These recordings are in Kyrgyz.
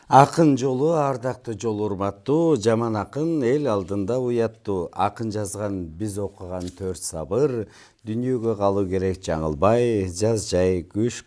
Акын жолу ардактуу жол урматтуу, жаман акын эл алдында уяттуу. Акын жазган биз окуган төрт сабыр, дүйнөгө калуу керек жаңылбай, жаз жай күз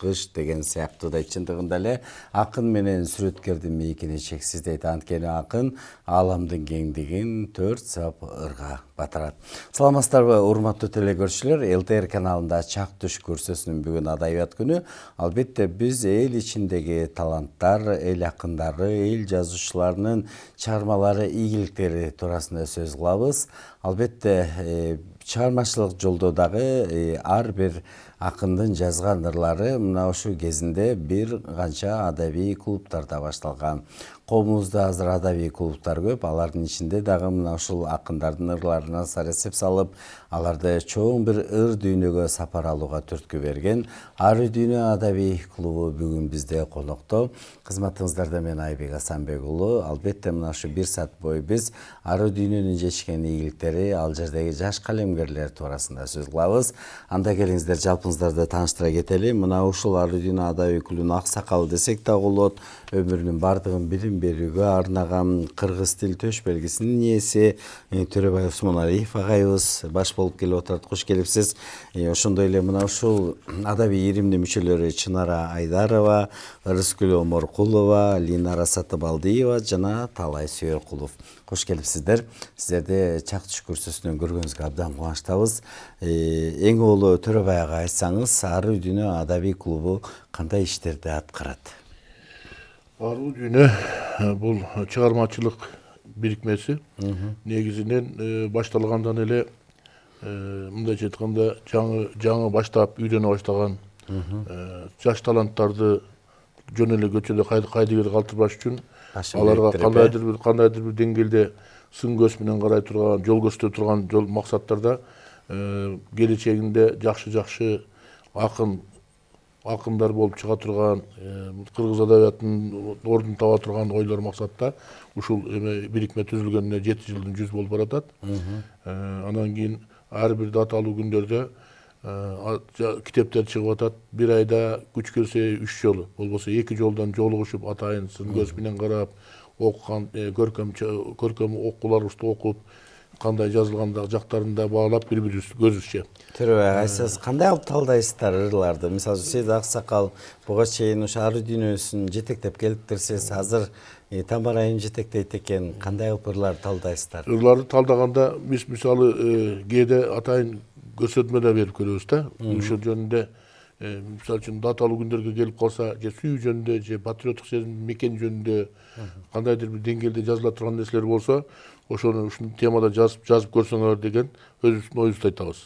кыш деген сыяктуудай чындыгында эле акын менен сүрөткөрдүн мейкини чексиз дейт. Анткени акын ааламдын кеңдигин төрт сабырга батырат. Саламатсыздарбы урматтуу телекөрүүчүлөр, ЛТР каналында Чак түш көрсөсүнүн бүгүн адабият күнү. Албетте биз эл ичиндеги таланттар, эл акындары, эл жазуучуларынын чыгармалары, ийгиликтери туурасында сөз кылабыз. Албетте чыгармачылык жолдо дагы ар бир акындын жазган ырлары мына ушул кезинде бир канча адабий клубтарда башталган. Коомубузда азыр адабий клубтар көп, алардын ичинде дагы мына ушул акындардын ырларына эсеп салып, аларды чоң бир ыр дүйнөгө сапар алууга түрткү берген Ары дүйнө адабий клубу бүгүн бизде конокто. Кызматыңыздарда мен Айбек Асанбек уулу. Албетте мына ушу бир саат бою биз ары дүйнөнүн жечкен ийгиликтери, ал жердеги жаш калемгерлер туурасында сөз кылабыз. Анда келиңиздер, жалпыңыздарды тааныштыра кетели. Мына ушул Ары дүйнө адабий клубунун аксакалы десек да болот. Өмүрүнүн бардыгын билим берүүгө арнаган кыргыз тил төш белгисинин ээси Төрөбай Усмоналиев агайыбыз баш болуп келип отурат. Кош келипсиз. Ошондой эле мына ушул адабий иримдин мүчөлөрү Чынара Айдарова, Ырыскүл Оморкулова, Линара Сатыбалдиева жана Талай Сүйөркулов. Кош келипсиздер. Сиздерди Чак түш көрсөсүнөн көргөнүзгө абдан кубанычтабыз. Эң оолу Төрөбай ага айтсаңыз, Ары дүйнө адабий клубу кандай иштерди аткарат? Ары дүйнө бул чыгармачылык бирикмеси. Негизинен башталгандан эле мындайча айтканда жаңы баштап үйрөнө баштаган жаш таланттарды жөн эле көчөдө кайдыгер калтырбаш үчүн аларга кандайдыр бир деңгээлде сын көз менен карай турган, жол көрсөтө турган максаттарда келечегинде жакшы акындар болуп чыга турган, кыргыз адабиятынын ордун таба турган ойлор максатта ушул бирикме түзүлгөнүнө 7 жылдын 100 болуп баратат. Анан кийин ар бир даталуу күндөрдө китептер чыгып атат. Бир айда күч келсе 3 жолу, болбосо 2 жолдон жолугушуп атайын сын көз менен карап, окуган көркөм окууларыбызды окуп, кандай жазылгандагы жактарында баалап бири-бирибизди көзүбүзчө. Төрөбай агайсыз кандай кылып талдайсыздар ырларды? Мисалы сиз аксакал буга чейин ушу ары дүйнөсүн жетектеп келиптирсиз. Азыр Тамар айым жетектейт экен. Кандай кылып ырларды талдайсыздар? Ырларды талдаганда биз мисалы кээде атайын көрсөтмө да берип көрөбүз да. Ушул жөнүндө мисалы үчүн даталуу күндөргө келип калса, же сүйүү жөнүндө, же патриоттук сезим мекен жөнүндө кандайдыр бир деңгээлде жазыла турган нерселер болсо, ошону ушул темада жазып көрсөңөр деген өзүбүздүн оюбузду айтабыз.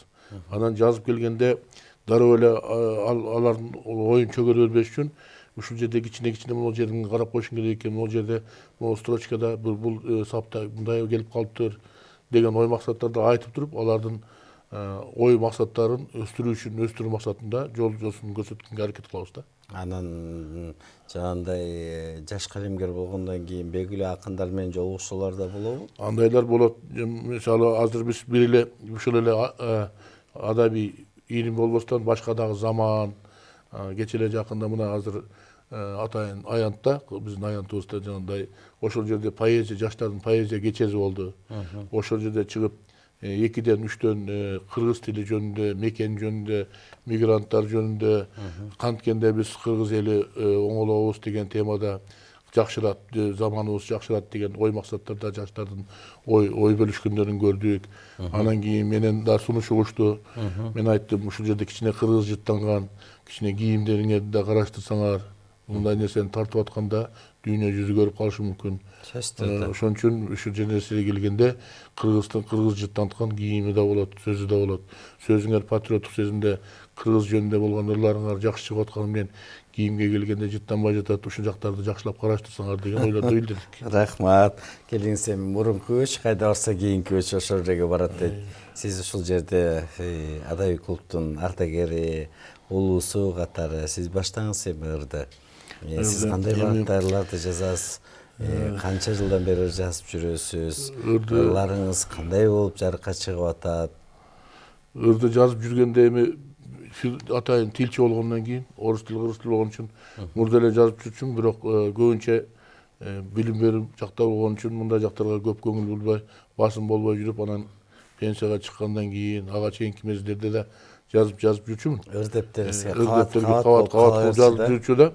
Анан жазып келгенде дароо эле алардын оюн чөгөрө бербеш үчүн ушул жерде кичине могул жерин карап коюшуң керек экен, могул жерде могул строчкада бул сапта мындай келип калыптыр деген ой максаттарды айтып туруп, алардын ой максаттарын өстүрүү максатында жол жосун көрсөткөнгө аракет кылабыз да. Анан жанагындай жаш калемгер болгондон кийин белгилүү акындар менен жолугушуулар да болобу? Андайлар болот. Мисалы азыр биз бир эле ушул эле адабий ирим болбостон башка дагы заман, кече эле жакында мына азыр атайын Аянтта, биздин Аянтыбызда жанагындай ошол жерде поэзия, жаштардын поэзия кечеси болду. Ошол жерде чыгып 2-ден 3-төн кыргыз тили жөнүндө, мекен жөнүндө, мигранттар жөнүндө, канткенде биз кыргыз эли оңолобуз деген темада жакшырат, заманыбыз жакшырат деген ой максаттарда жаштардын ой бөлүшкөндөрүн көрдүк. Анан кийин менен да сунушу угушту. Мен айттым, ушул жерде кичине кыргыз жыттанган, кичине кийимдериңерди да караштырсаңар, мындай нерсени тартып атканда дүйнө жүзү көрүп калышы мүмкүн. Ошон үчүн ушул нерселерге келгенде кыргыз жыттанткан кийими да болот, сөзү да болот. Сөзүңөр патриоттук сезимде кыргыз жөнүндө болгон ырларыңар жакшы чыгып атканы менен кийимге келгенде жыттанбай жатат, ушул жактарды жакшылап караштырсаңар деген ойлорду билдирдик. Рахмат. Келиңиз, эми мурунку көч кайда барса кийинки көч ошол жерге барат дейт. Сиз ушул жерде адабий клубтун ардагери, улуусу катары сиз баштаңыз эми ырды. Сиз кандай багытта ырларды жазасыз? Канча жылдан бери жазып жүрөсүз? Ырларыңыз кандай болуп жарыкка чыгып атат? Ырды жазып жүргөндө эми атайын тилчи болгондон кийин орус тили кыргыз тили болгон үчүн мурда эле жазып жүрчүмүн, бирок көбүнчө билим берүү жакта болгон үчүн мындай жактарга көп көңүл бурбай, басым болбой жүрүп, анан пенсияга чыккандан кийин ага чейинки мезгилдерде да жазып жүрчүмүн. Ыр-дептериңизге кабат кылып жазып жүрчү да.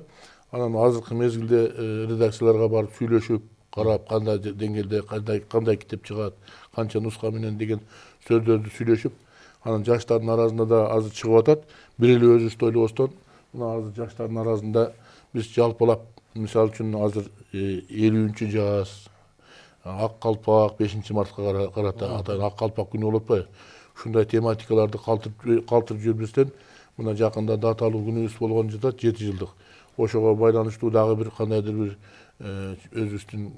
Анан азыркы мезгилде редакцияларга барып сүйлөшүп, карап кандай деңгээлде кандай китеп чыгат, канча нуска менен деген сөздөрдү сүйлөшүп, анан жаштардын арасында да азыр чыгып атат. Бир эле өзүбүздү ойлобостон, мына азыр жаштардын арасында биз жалпылап, мисалы үчүн азыр 50-чү жаз, ак калпак 5-мартка карата атайын ак калпак күнү болуп атпайбы? Ушундай тематикаларды калтырып жүрбөстөн, мына жакында даталуу күнүбүз болгон жатат, 7 жылдык. Ошого байланыштуу дагы бир кандайдыр бир өзүбүздүн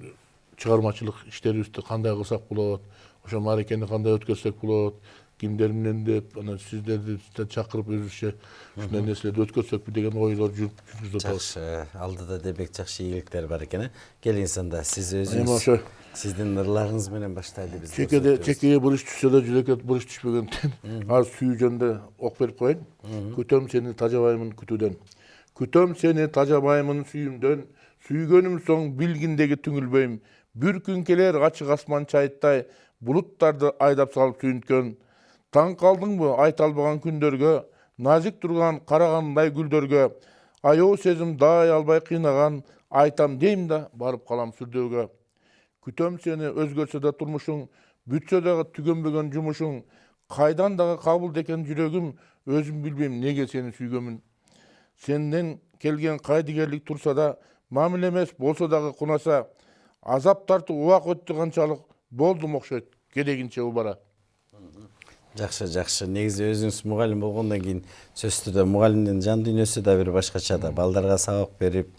чыгармачылык иштерибизди кандай кылсак болот, ошо мааракени кандай өткөрсөк болот, кимдер менен деп, анан сиздерди чакырып өзүбүзчө ушундай нерселерди өткөрсөкпү деген ойлор жүргүзүп атабыз. Жакшы, алдыда дебек жакшы ийгиликтер бар экен. Келиңиз анда сиз өзүңүз сиздин ырларыңыз менен баштайлы биз. Чекеге буруч түшсө да жүрөккө буруч түшпөгөндөн азыр сүйүү жөнүндө ок берип коеюн. Күтөм сени тажабаймын күтүүдөн. Күтөм сени тажабаймын сүйүүмдөн, сүйгөнүм соң билгиндеги түңүлбөйм. Бир күн келер ачык асман чайыттай, булуттарды айдап салып сүйүнткөн. Таң калдыңбы айта албаган күндөргө, назик турган карагандай гүлдөргө, аяоо сезим даай албай кыйнаган, айтам дейм да барып калам сүрдөөгө. Күтөм сени өзгөрсө да турмушуң, бүтсө дагы түгөнбөгөн жумушуң, кайдан дагы кабыл экен жүрөгүм, өзүм билбейм неге сени сүйгөмүн. Сенден келген кайдыгерлик турса да, мамиле эмес болсо дагы кунаса, азап тартып убак өттү канчалык, болдум окшойт керегинче убара. Жакшы. Негизи өзүңүз мугалим болгондон кийин сөзсүз түрдө мугалимдин жан дүйнөсү да бир башкача да. Балдарга сабак берип,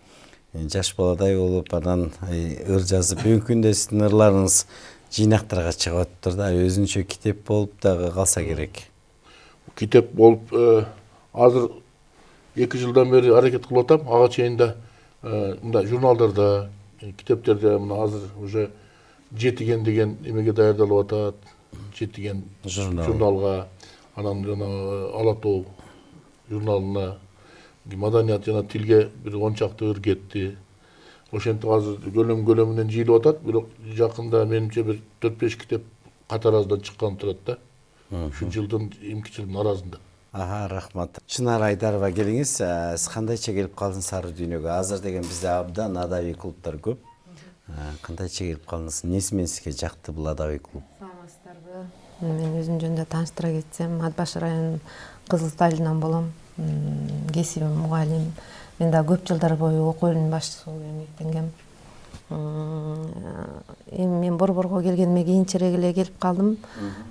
жаш баладай болуп, анан ыр жазып, бүгүнкү күндө сиздин ырларыңыз жыйнактарга чыгып атыптыр да, өзүнчө китеп болуп дагы калса керек. Китеп болуп азыр 2 жылдан бери аракет кылып атам. Ага чейин да мындай журналдарда, китептерде мына азыр уже жетиген деген эмеге даярдалып атат. Жетиген журналга, анан жана Ала тоо журналына, маданият жана тилге бир 10 чакты ыр кетти. Ошентип азыр көлөмүнөн жыйылып атат, бирок жакында менимче бир 4-5 китеп катараздан чыккан турат да. Ушу жылдын эмки жылдын арасында. Рахмат. Чынар Айдарова, келиңиз. Сиз кандайча келип калдыңыз ары дүйнөгө? Азыр деген бизде абдан адабий клубтар көп. Кандайча келип калдыңыз? Эмнеси менен сизге жакты бул адабий клуб? Саламатсыздарбы? Мен өзүм жөнүндө тааныштыра кетсем, Ат Баш районунун Кызыл Талынан болом. Кесибим мугалим. Мен да көп жылдар бою окуу бөлүмүнүн башчысы болуп эмгектенгем. Эми мен Борборго келгениме кийинчерээк эле келип калдым.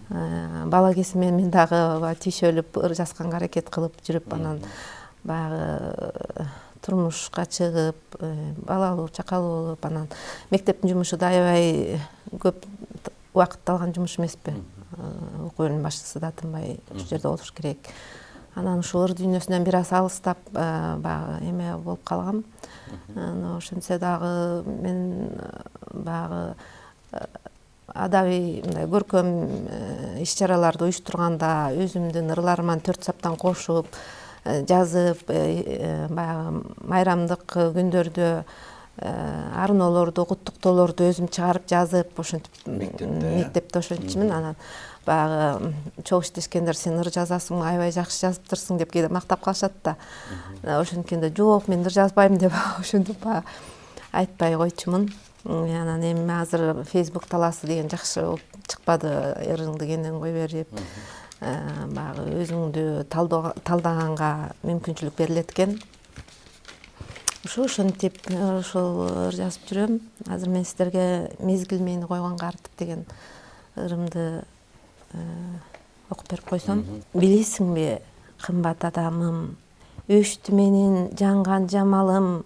Бала кезиме мен дагы түйшөлүп, ыр жазганга аракет кылып жүрүп, анан баягы турмушка чыгып, балалуу, чакалуу болуп, анан мектептин жумушу да аябай көп убакытты алган жумуш эмеспи. Окуу бөлүмүнүн башчысы да тынбай ушул жерде отуруш керек. Анан ушул ыр дүйнөсүнөн бир аз алыстап баягы эме болуп калгам. Ошентсе дагы мен баягы адабий мындай көркөм иш-чараларды уюштурганда өзүмдүн ырларыма 4 саптан кошуп, жазып, баягы майрамдык күндөрдө арноолорду, куттуктоолорду өзүм чыгарып жазып, ошентип мектепте ошентчүмүн. Анан баягы чогуу иштешкендер сен ыр жазасың, аябай жакшы жазыптырсың деп кээде мактап калышат да. Ошенткенде жок, мен ыр жазбайм деп ошентип айтпай койчумун. Анан эми азыр Facebook талаасы деген жакшы болуп чыкпады, ырыңды кенен кой берип, баягы өзүңдү талдаганга мүмкүнчүлүк берилет экен. Ошентип ошол ыр жазып жүрөм. Азыр мен сиздерге мезгил мени койгонго артып деген ырымды окуп берип койсом. Билесиңби, кымбат адамым, өчтү менин жанган жамалым,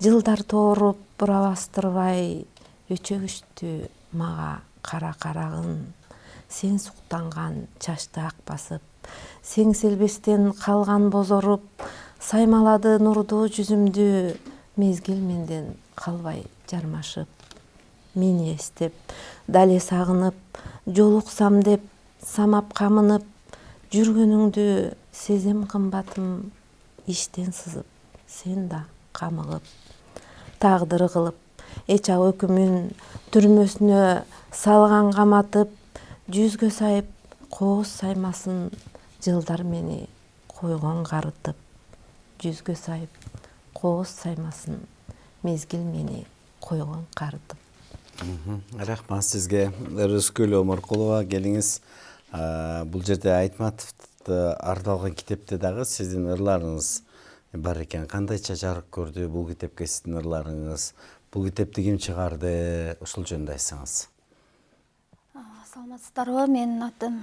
жылдар тооруп бура бастырбай, өчөгүчтү мага кара карагын, сен суктанган чачты ак басып, сеңселбестен калган бозоруп, саймалады нурдуу жүзүмдү, мезгил менден калбай жармашып. Мени эстеп, дале сагынып, жолуксам деп самап камынып, жүргөнүңдү сезем кымбатым иштен сызып, сен да камыгып, тагдыры кылып, эчак өкүмүн түрмөсүнө салган каматып, жүзгө сайып, кооз саймасын жылдар мени койгон карытып, жүзгө сайып, кооз саймасын мезгил мени койгон карытып. Рахмат сизге. Рыскүл Омаркулова, келиңиз. Бул жерде Айтматовду ардалган китепте дагы сиздин ырларыңыз бар экен. Кандайча жарык көрдү бул китепке сиздин ырларыңыз? Бул китепти ким чыгарды? Ушул жөнүндө айтсаңыз. Саламатсыздарбы? Менин атым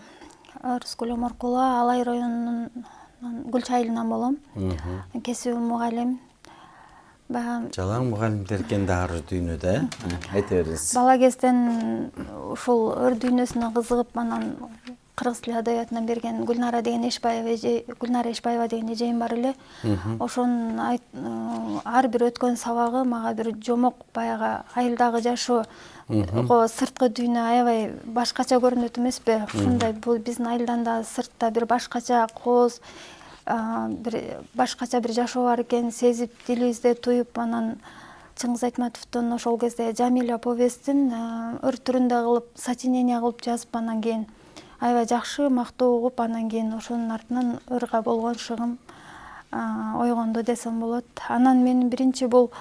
Рыскүл Омаркулова, Алай районунун Гүлчай айылынан болом. Кесибим мугалим. Жалаң мугалимдер экен да ар дүйнөдө, айта бериңиз. Бала кезден ушул өр дүйнөсүнө кызыгып, анан кыргыз тили адабиятынан берген Гүлнара Эшбаева деген эжем бар эле. Ошонун ар бир өткөн сабагы мага бир жомок, баягы айылдагы жашоо, сырткы дүйнө аябай башкача көрүнөт эмеспи? Ушундай бул биздин айылдан да сыртта бир башкача кооз, бир башкача бир жашоо бар экен сезип, дилибизде туюп, анан Чыңгыз Айтматовдун ошол кезде Жамиля повестин ыр түрүндө кылып, сочинение кылып жазып, анан кийин аябай жакшы мактоо угуп, анан кийин ошонун артынан ырга болгон шыгым ойгонду десем болот. Анан менин биринчи бул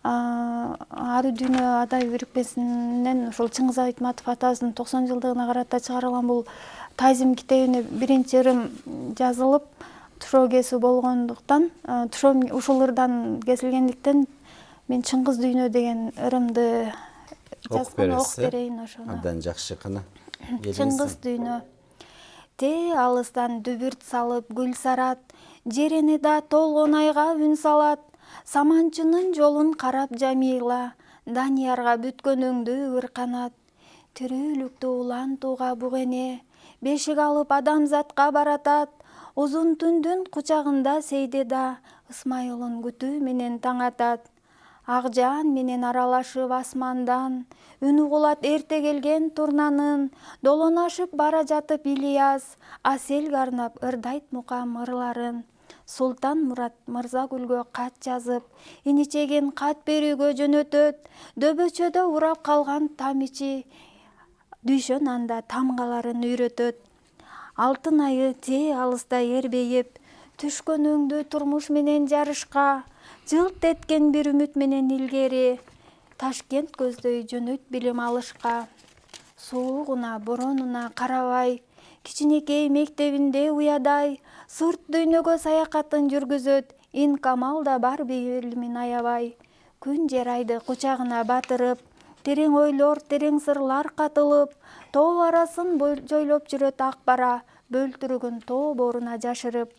ар дүйнө адаби бирикмесинен ушул Чыңгыз Айтматов атабыздын 90 жылдыгына карата чыгарылган бул Тайзим китебине биринчи ырым жазылып, тушоо кесүү болгондуктан, ушул ырдан кесилгендиктен мен Чыңгыз дүйнө деген ырымды Окуп берейин ошону. Абдан жакшы кына. Чыңгыз дүйнө. Те алыстан дүбүрт салып гүл сарат, жерени да толгон айга үн салат. Саманчынын жолун карап Жамила, Даниярга бүткөнүңдү ыр канат. Тирүүлүктү улантууга буг эне, бешик алып адамзатка баратат. Узун түндүн кучагында Сейдеда, Ысмайылын күтүү менен таң атат. Акжаан менен аралашып асмандан, үн угулат эрте келген турнанын. Долонашып бара жатып Ильяс, Аселге арнап ырдайт мукам ырларын. Султан Мурат Мырзагүлгө кат жазып, иничеген кат берүүгө жөнөтөт. Дөбөчөдө урап калган там ичи, дүйшөн анда тамгаларын үйрөтөт. Алтын айы те алыста эрбейип, түшкөнүңдү турмуш менен жарышка. Жылт эткен бир үмүт менен илгери, Ташкент көздөй жөнөт билим алышка. Суугуна, боронуна карабай, кичинекей мектебинде уядай, сырт дүйнөгө саякатын жүргүзөт, Инкамал да бар билимин аябай. Күн жер айды кучагына батырып, терең ойлор, терең сырлар катылып, тоо арасын жойлоп жүрөт ак бара, бөлтүрүгүн тоо боруна жашырып.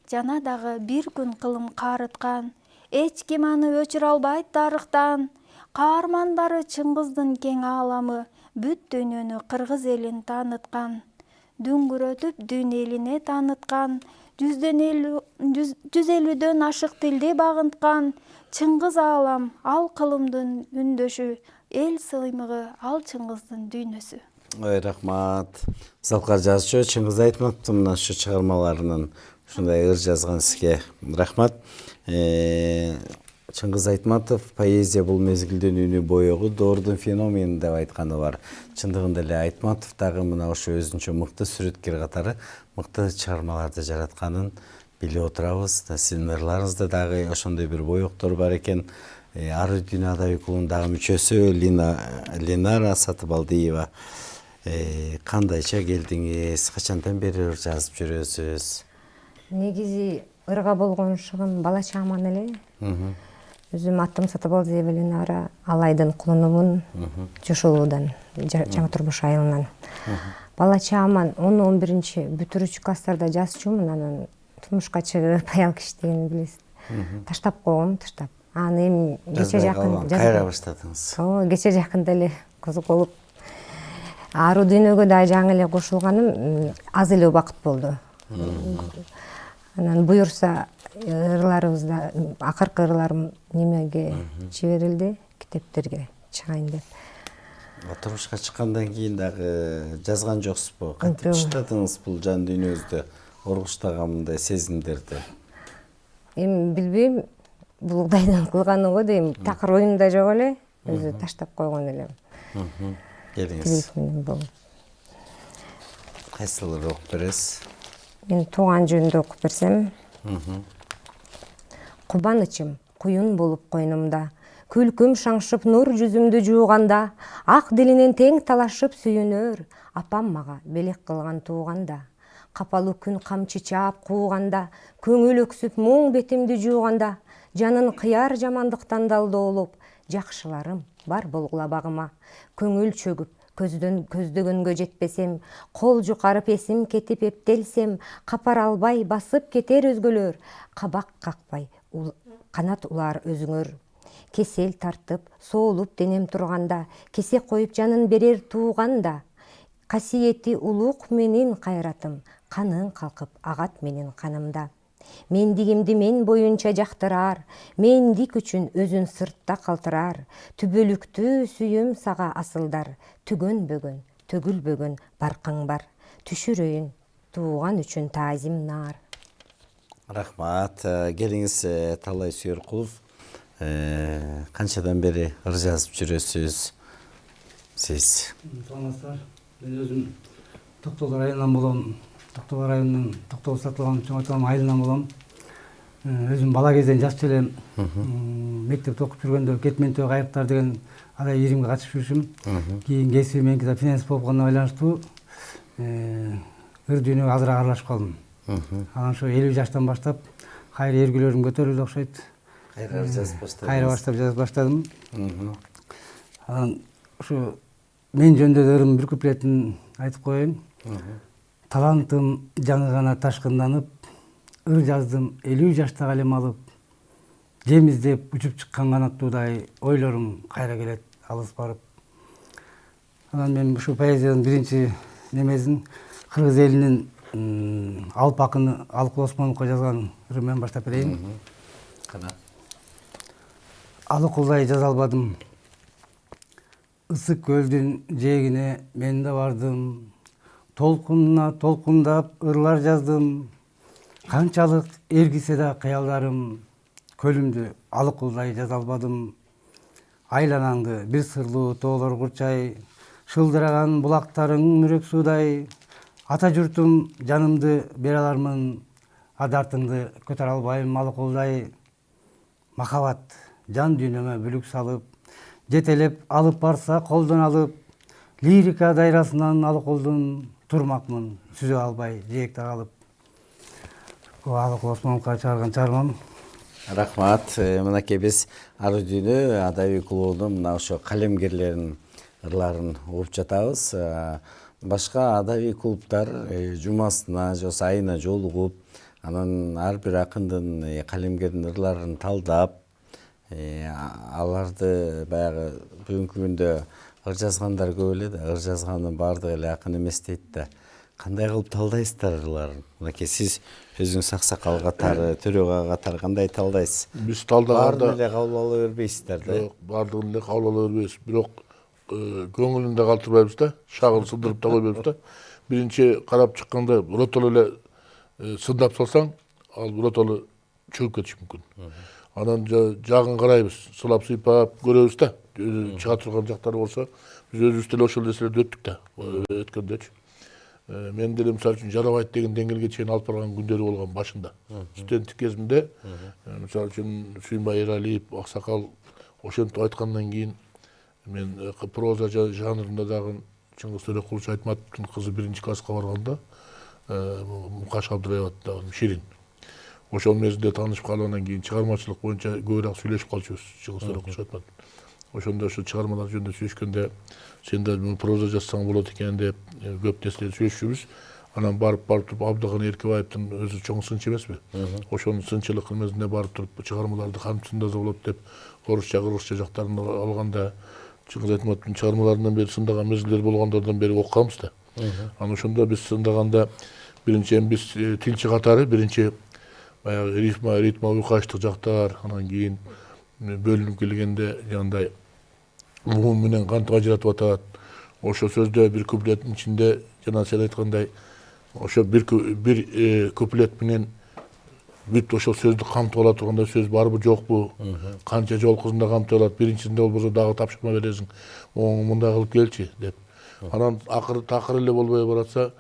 Жана дагы бир күн кылым каарыткан, эч ким аны өчүрө албайт тарыхтан. Каармандары Чыңгыздын кең ааламы, бүт дүйнөнү кыргыз элин тааныткан. Дүңгүрөтүп дүйн элине тааныткан, 150дөн ашык тилди багынткан. Чыңгыз аалам, ал кылымдын үндөшү, эл сыймыгы, ал Чыңгыздын дүйнөсү. Ой, рахмат. Залкар жазчу Чыңгыз Айтматовдун мына ушу чыгармаларынын ушундай ыр жазган сизге рахмат. Чыңгыз Айтматов поэзия бул мезгилдин үнү боёгу доордун феномени деп айтканы бар. Чындыгында эле Айтматов дагы мына ошо өзүнчө мыкты сүрөткер катары мыкты чыгармаларды жаратканын билип отурабыз. Сиздин ырларыңызда дагы ошондой бир боёктор бар экен. Ар дүйнө адабий клубунун дагы мүчөсү Ленара Сатыбалдиева. Кандайча келдиңиз? Качандан бери ыр жазып жүрөсүз? Негизи ырга болгон шыгым бала чагыман эле. Өзүм атым Сатыбалдиева Ленара, Алайдын кулунумун, Жошолуудан, Жаңы Турмуш айылынан. Бала чагыман 10-11 бүтүрүүчү класстарда жазчумун, анан турмушка чыгып аял киши дегенди билесиз. Таштап койгом, таштап. Аны эми кече жакын кайра баштадыңыз. Кече жакында эле козголуп, аруу дүйнөгө да жаңы эле кошулганым аз эле убакыт болду. Анан буюрса ырларыбызда акыркы ырларым немеге жиберилди, китептерге чыгайын деп. Турмушка чыккандан кийин дагы жазган жоксузбу? Кантип баштадыңыз бул жан дүйнөңүздү ургуштаган мындай сезимдерди? Эми билбейм, бул Кудайдын кылганы го дейм. Такыр оюмда жок эле, өзү таштап койгон элем. Келиңиз. Тилек менен болуп. Кайсыларды окуп бересиз? Мен тууган жөнүндө окуп берсем. Кубанычым куюн болуп койнумда, күлкүм шаңшып нур жүзүмдү жууганда, ак дилинен тең талашып сүйүнөр, апам мага белек кылган тууганда. Капалуу күн камчы чаап кууганда, көңүл өксүп муң бетимди жууганда, жанын кыяр жамандыктан далдоолоп, жакшыларым бар болгула багыма. Көңүл чөгүп, көздөгөнгө жетпесем, кол жукарып эсим кетип эптелсем, капар албай басып кетер өзгөлөр, кабак какпай канат улар өзүңөр. Кесел тартып, соолуп денем турганда, кесе коюп жанын берер тууганда, касиети улук менин кайратым, каның калкып агат менин канымда. Мендигимди мен боюнча жактырар, мендик үчүн өзүн сыртта калтырар, түбөлүктүү сүйүм сага асылдар, түгөнбөгөн, төгүлбөгөн баркың бар, түшүрөйүн тууган үчүн таазим нар. Рахмат. Келиңиз Талай Сүйөркулов. Канчадан бери ыр жазып жүрөсүз сиз? Саламатсыздар. Мен өзүм Токтогул районунан болом. Токтогул районунун Токтогул сатылган чоң атам айылынан болом. Өзүм бала кезден жазчу элем. Мектепте окуп жүргөндө кетментөө кайыктар деген адай ийримге катышып жүрүшүм. Кийин кесиби меники да финанс болгондо байланыштуу ыр дүйнөгө азыраак аралашып калдым. Анан ошо 50 жаштан баштап кайра эргүүлөрүм көтөрүлдү окшойт. Кайра жазып баштадыңыз? Кайра баштап жазып баштадым. Анан ушу мен жөнүндө ырым бир куплетин айтып коеюн. Талантым жаңы гана ташкынданып, ыр жаздым 50 жашта калем алып, жем издеп учуп чыккан канаттуудай ойлорум кайра келет алыс барып. Анан мен ушу поэзиянын биринчи немесин кыргыз элинин алып акыны Алык Осмоновго жазган ырыммен баштап берейин. Алыкулдай жаза албадым, ысык көлдүн жээгине мен да бардым, толкунуна толкундап ырлар жаздым, канчалык эргисе да кыялдарым, көлүмдү алыкулдай жаза албадым. Айланаңды бир сырлуу тоолор курчай, шылдыраган булактарың мүрөк суудай, ата журтум жанымды бере алармын, адартыңды көтөрө албайм алыкулдай. Махабат жан дүйнөмө бүлүк салып, жетелеп алып барса колдон алып, лирика дайрасынан алыкулдун, турмакмын сүзө албай жээкте калып. Алык Осмоновго чыгарган чыгармам. Рахмат. Мынакей биз ары дүйнө адабий клубунун мына ошо калемгерлеринин ырларын угуп жатабыз. Башка адабий клубдар жумасына же айына жолугуп, анан ар бир акындын калемгердин ырларын талдап, аларды баягы бүгүнкү күндө ыр жазгандар көп эле да, ыр жазганын баардыгы эле акын эмес дейт да. Кандай кылып талдайсыздар ырларын? Мынакей сиз өзүңүз аксакал катары, төрөгө катары кандай талдайсыз? Биз талдаганда баарын эле кабыл ала бербейсиздер да? жок, баардыгын эле кабыл ала бербейбиз. Бирок көңүлүндө калтырбайбыз да, шагын сындырып да койбойбуз да. Биринчи карап чыкканда ротоло эле сындап салсаң, ал ротоло чөгүп кетиши мүмкүн. Анан жагын карайбыз, сылап сыйпап көрөбүз да. Чыга турган жактары болсо, биз өзүбүз деле ошол нерселерди өттүк да, өткөндөчү. Мен деле мисалы үчүн жарабайт деген деңгээлге чейин алып барган күндөрү болгон башында. Студенттик кезимде мисалы үчүн Сүйүнбай Эралиев, Аксакал ошентип айткандан кийин мен проза жанрында дагы Чыңгыз Төрөкулович Айтматовдун кызы 1-класска барганда Мукаш Абдыраев аттагы Ширин. Ошол мезгилде таанышып калгандан кийин чыгармачылык боюнча көбүрөөк сүйлөшүп калчубуз Чыңгыз Төрөкулович Айтматов. Ошондо ошо чыгармалар жөнүндө сүйлөшкөндө сен да проза жазсаң болот экен деп көп нерселерди сүйлөшчүбүз. Анан барып туруп Абдыган Эркебаевдин өзү чоң сынчы эмеспи? Ошонун сынчылык эмесине барып туруп чыгармаларды кантип сындаса болот деп орусча, кыргызча жактарын алганда Чыңгыз Айтматовдун чыгармаларынан бери сындаган мезгилдер болгондордон бери окуганбыз да. Анан ошондо биз сындаганда биринчи биз тилчи катары биринчи баягы ритма уйкаштык жактар, анан кийин бөлүнүп келгенде жандай муун менен кантип ажыратып атат. Ошо сөздө бир куплеттин ичинде жана сен айткандай ошо бир куплет менен бүт ошол сөздү камтып ала тургандай сөз барбы жокпу, канча жол кызында камтып алат, биринчисинде болбосо дагы тапшырма бересиң, мындай кылып келчи деп. Анан такыр эле болбой баратса,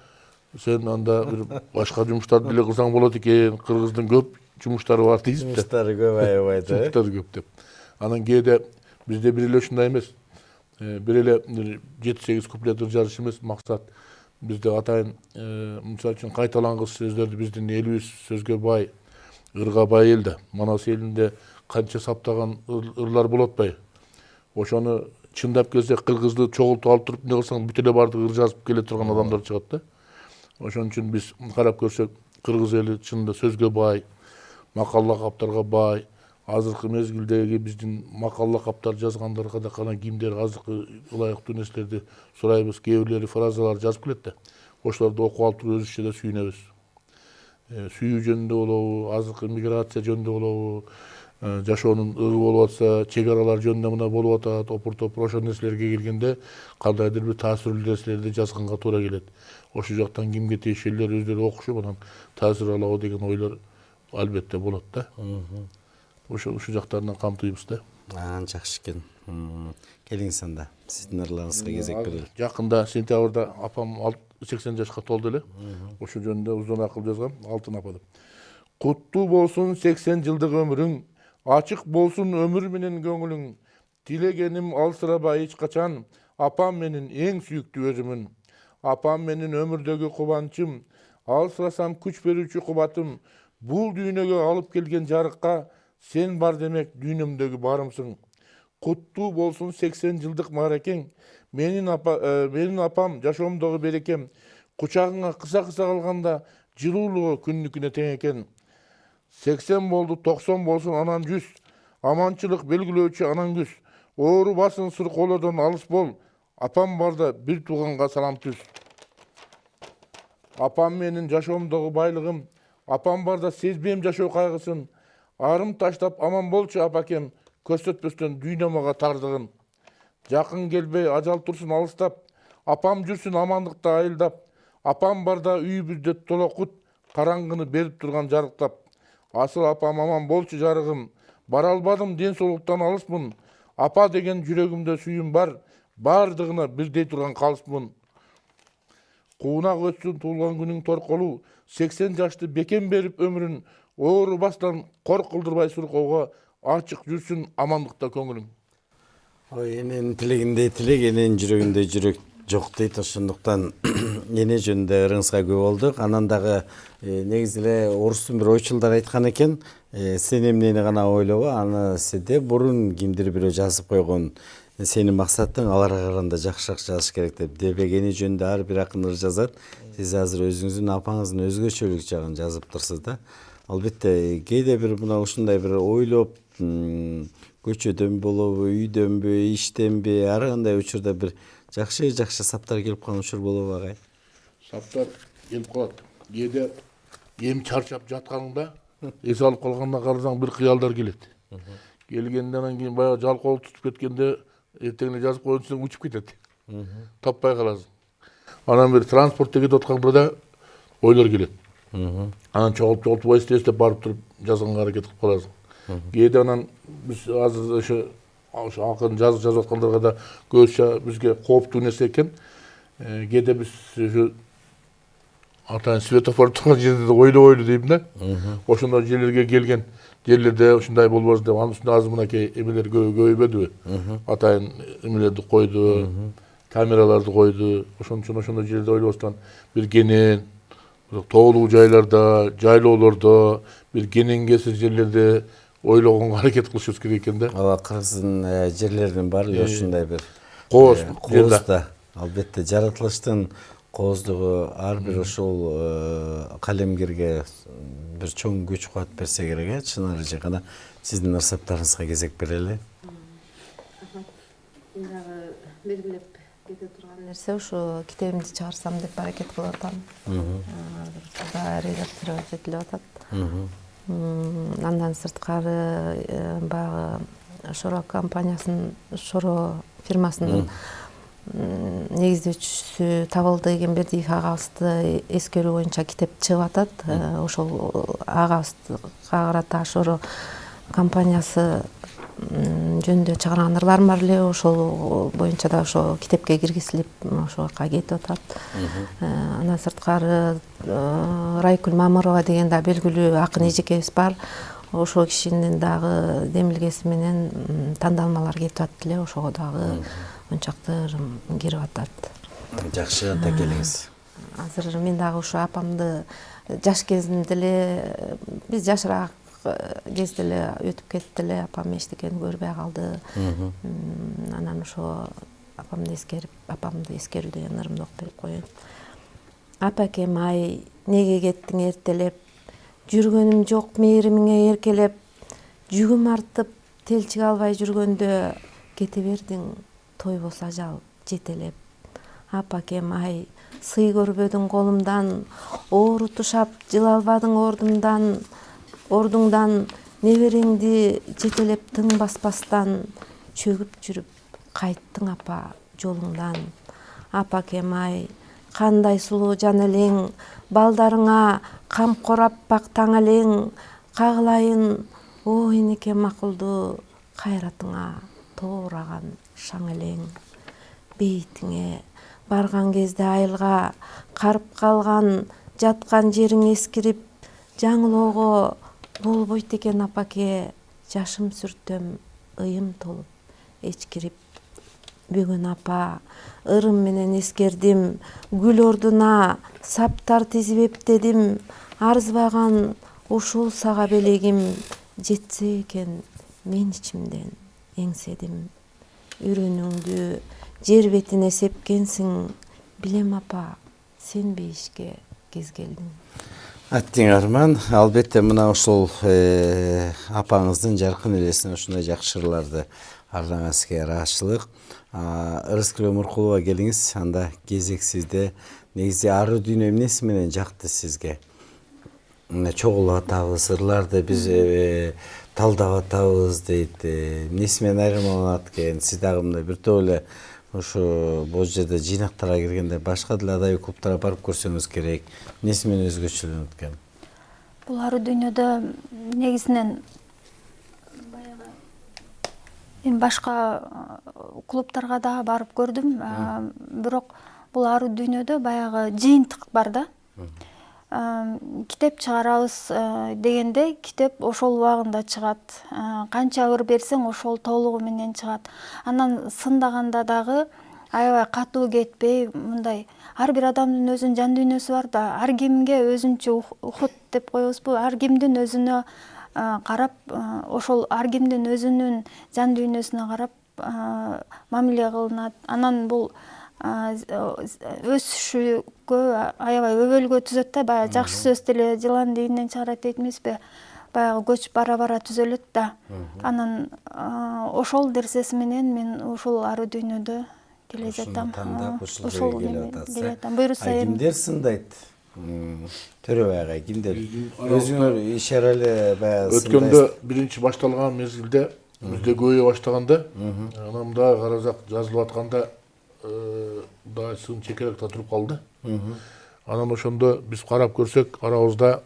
сен анда бир башка жумуштарды деле кылсаң болот экен, кыргыздын көп жумуштары бар дейсиз да. Жумуштары көп аябай да. Жумуштары көп деп. Анан кээде бизде бир эле ушундай эмес. Бир эле 7-8 куплет жазыш эмес максат. Бизде атайын мисалы үчүн кайталангыс сөздөрдү биздин элибиз сөзгө бай, ырга бай эл да. Манас элинде канча саптаган ырлар болот атпайбы. Ошону чындап келсе кыргызды чогултуп алып туруп эмне кылсаң бүт эле баардыгы ыр жазып келе турган адамдар чыгат да. Ошон үчүн биз карап көрсөк кыргыз эли чынында сөзгө бай, макал лакаптарга бай. Азыркы мезгилдеги биздин макал лакаптар жазгандарга да кана кимдер азыркы ылайыктуу нерселерди сурайбыз, кээ бирлери фразалар жазып келет да. Ошолорду окуп алып туруп өзүбүзчө да сүйүнөбүз. Сүйүү жөнүндө болобу, азыркы миграция жөнүндө болобу, жашоонун ыры болуп атса, чек аралар жөнүндө мына болуп атат, опур-топур ошол нерселерге келгенде кандайдыр бир таасирдүү нерселерди жазганга туура келет. Ошол жактан кимге тиешелер өздөрү окушуп анан таасир алабы деген ойлор албетте болот да. Ушул жактарынан камтыйбыз да. Жакшы экен. Келиңиз анда. Сиздин ырларыңызга кезек берели. Жакында сентябрда апам 80 жашка толду эле. Ошол жөнүндө узун акыл жазгам, Алтын апа деп. Куттуу болсун 80 жылдык өмүрүң, ачык болсун өмүр менен көңүлүң. Тилегеним алсырабай эч качан, апам менин эң сүйүктүү өзүмүн. Апам менин өмүрдөгү кубанычым, алсырасам күч берүүчү кубатым. Бул дүйнөгө алып келген жарыкка сен бар демек дүйнөмдөгү барымсың. Куттуу болсун 80 жылдык мааракең, менин апам жашоомдогу берекем. Кучагыңа кыса-кыса калганда жылуулугу күнүнүкүнө тең экен. 80 болду 90 болсун анан 100, аманчылык белгилөөчү анан күз. Оору басын сыркоолордон алыс бол, апам барда бир тууганга салам түз. Апам менин жашоомдогу байлыгым, апам барда сезбейм жашоо кайгысын. Арым таштап аман болчу апакем, көрсөтпөстөн дүйнө мага тардыгын. Жакын келбей ажал турсун алыстап, апам жүрсүн амандыкта айылдап. Апам барда үйүбүздө толокут, караңгыны берип турган жарыктап. Асыл апам аман болчу жарыгым, бара албадым ден соолуктан алыспын. Апа деген жүрөгүмдө сүйүм бар, бардыгына бирдей турган калыспын. Куунак өтсүн туулган күнүң торколу, 80 жашты бекем берип өмүрүн. Оору бастан кор кылдырбай суркоого, ачык жүрсүн амандыкта көңүлүң. Ой, эненин тилегиндей тилек, эненин жүрөгүндө жүрөк жок дейт. Ошондуктан эне жөнүндө ырыңызга күбө болдук. Анан дагы негизи эле орустун бир ойчулдар айткан экен, сен эмнени гана ойлобо, аны сиде бурун кимдир бирөө жазып койгон. Сенин максатың аларга караганда жакшыраак жазыш керек деп. Демек эне жөнүндө ар бир акын ыр жазат. Сиз азыр өзүңүздүн апаңыздын өзгөчөлүк жагын жазып турсуз да. Албетте кээде бир мына ушундай бир ойлоп көчөдөн болобу, үйдөнбү, иштенби, ар кандай учурда бир жакшы саптар келип калган учур болобу агай? Саптар келип калат. Кээде эми чарчап жатканыңда эс алып калгандан карасаң бир кыялдар келет. Келгенден анан кийин баягы жалкоо тутуп кеткенде эртең эле жазып койсоң учуп кетет. Таппай каласың. Анан бир транспортто кетип атканда ойлор келет. Анан чогултуп эстеп барып туруп жазганга аракет кылып каласың. Кээде анан биз азыр ошо акын жазып аткандарга да көбүнчө бизге кооптуу нерсе экен. Кээде биз ошо атайын светофор турган жерде ойлой дейм да. Ошондой жерлерге келген жерлерде ушундай болбосун деп анын үстүнө азыр мынакей эмелер көбөйбөдүбү? Атайын эмелерди койду, камераларды койду. Ошон үчүн ошондой жерде ойлобостон бир кенен тоолуу жайларда, жайлоолордо, бир кененгесир жерлерде ойлогонго аракет кылышыбыз керек экен да. Ооба, кыргыздын жерлеринин баары эле ушундай бир коозда. Албетте жаратылыштын кооздугу ар бир ошол калемгерге бир чоң күч кубат берсе керек, чынары жакана сиздин ырсаптарыңызга кезек берели. Дагы белгилеп кете турган нерсе ушу китебимди чыгарсам деп аракет кылып атам. Редакторго жетилип атат. Андан сырткары баягы Шоро компаниясынын, Шоро фирмасынын негиздөөчүсү Табылды Эгембердиев агабызды эскерүү боюнча китеп чыгып атат. Ошол агабызга карата Ашоро компаниясы жөнүндө чыгарган ырларым бар эле. Ошол боюнча да ошо китепке киргизилип ошол жака кетип атат. Андан сырткары Райкүл Мамырова деген да белгилүү акын эжекебиз бар. Ошол кишинин дагы демилгеси менен тандалмалар кетип атат эле. Ошого дагы ончакты ырым кирип атат. Жакшы, анда келиңиз. Азыр мен дагы ушу апамды жаш кезимде эле, биз жашыраак кезде эле өтүп кетти эле, апам эчтекени көрбөй калды. Анан ошо апамды эскерүү деген ырымды окуп берип коеюн. Апакем ай, неге кеттиң эртелеп, жүргөнүм жок мээримиңе эркелеп, жүгүм артып телчиге албай жүргөндө кете бердиң тойбос ажал жетелеп. Апакем ай, сый көрбөдүң колумдан, оору тушап жыла албадың ордуңдан, небереңди жетелеп тың баспастан, чөгүп жүрүп кайттың апа жолуңдан. Апакем ай, кандай сулуу жан элең, балдарыңа камкор аппак таң элең, кагылайын о энеке макулду, кайратыңа тоораган шаң элең. Бейитиңе барган кезде айылга карып калган жаткан жериң эскирип, жаңылоого болбойт экен апаке, жашым сүртөм ыйым толуп эчкирип. Бүгүн апа ырым менен эскердим, гүл ордуна саптар тизип эптедим, арзыбаган ушул сага белегим, жетсе экен мен ичимден эңседим. Үрөнүңдү жер бетине сепкенсиң, билем апа, сен бейишке кез келдиң. Аттиң арман, албетте мына ошол апаңыздын жаркын элесине ушундай жакшы ырларды ардаңызга ыраазычылык. Ырыскүл Өмүркулова келиңиз, анда кезек сизде. Негизи ары дүйнө эмнеси менен жакты сизге? Чогулуп атабыз, ырларды биз талдап атабыз дейт. Эмнеси менен айырмаланат экен? Сиз дагы мындай бир топ эле ушу бул жерде жыйнактарга киргенде башка деле адабий клубтарга барып көрсөңүз керек. Эмнеси менен өзгөчөлөнөт экен? Бул ары дүйнөдө негизинен эми башка клубтарга дагы барып көрдүм, бирок бул ары дүйнөдө баягы жыйынтык бар да. Китеп чыгарабыз дегенде китеп ошол убагында чыгат. Канча ыр берсең ошол толугу менен чыгат. Анан сындаганда дагы аябай катуу кетпей, мындай ар бир адамдын өзүнүн жан дүйнөсү бар да, ар кимге өзүнчө ухут деп коебузбу, ар кимдин өзүнө карап, ошол ар кимдин өзүнүн жан дүйнөсүнө карап мамиле кылынат. Анан бул өсүшүгө аябай өбөлгө түзөт да, баягы жакшы сөз деле жылан дийинен чыгарат дейт эмеспи, баягы көч бара түзөлөт да. Анан ошол нерсеси менен мен ушул ары дүйнөдө келе жатам. Ошол келе жатам. Буйруса кимдер сындайт? Төрөбай агай, кимдер? Өзүңөр ишаралуу баягы өткөндө биринчи башталган мезгилде бизде көбөйө баштаганда, анан мындай карасак жазылып атканда да сын чекеректе туруп калды. Анан ошондо биз карап көрсөк, арабызда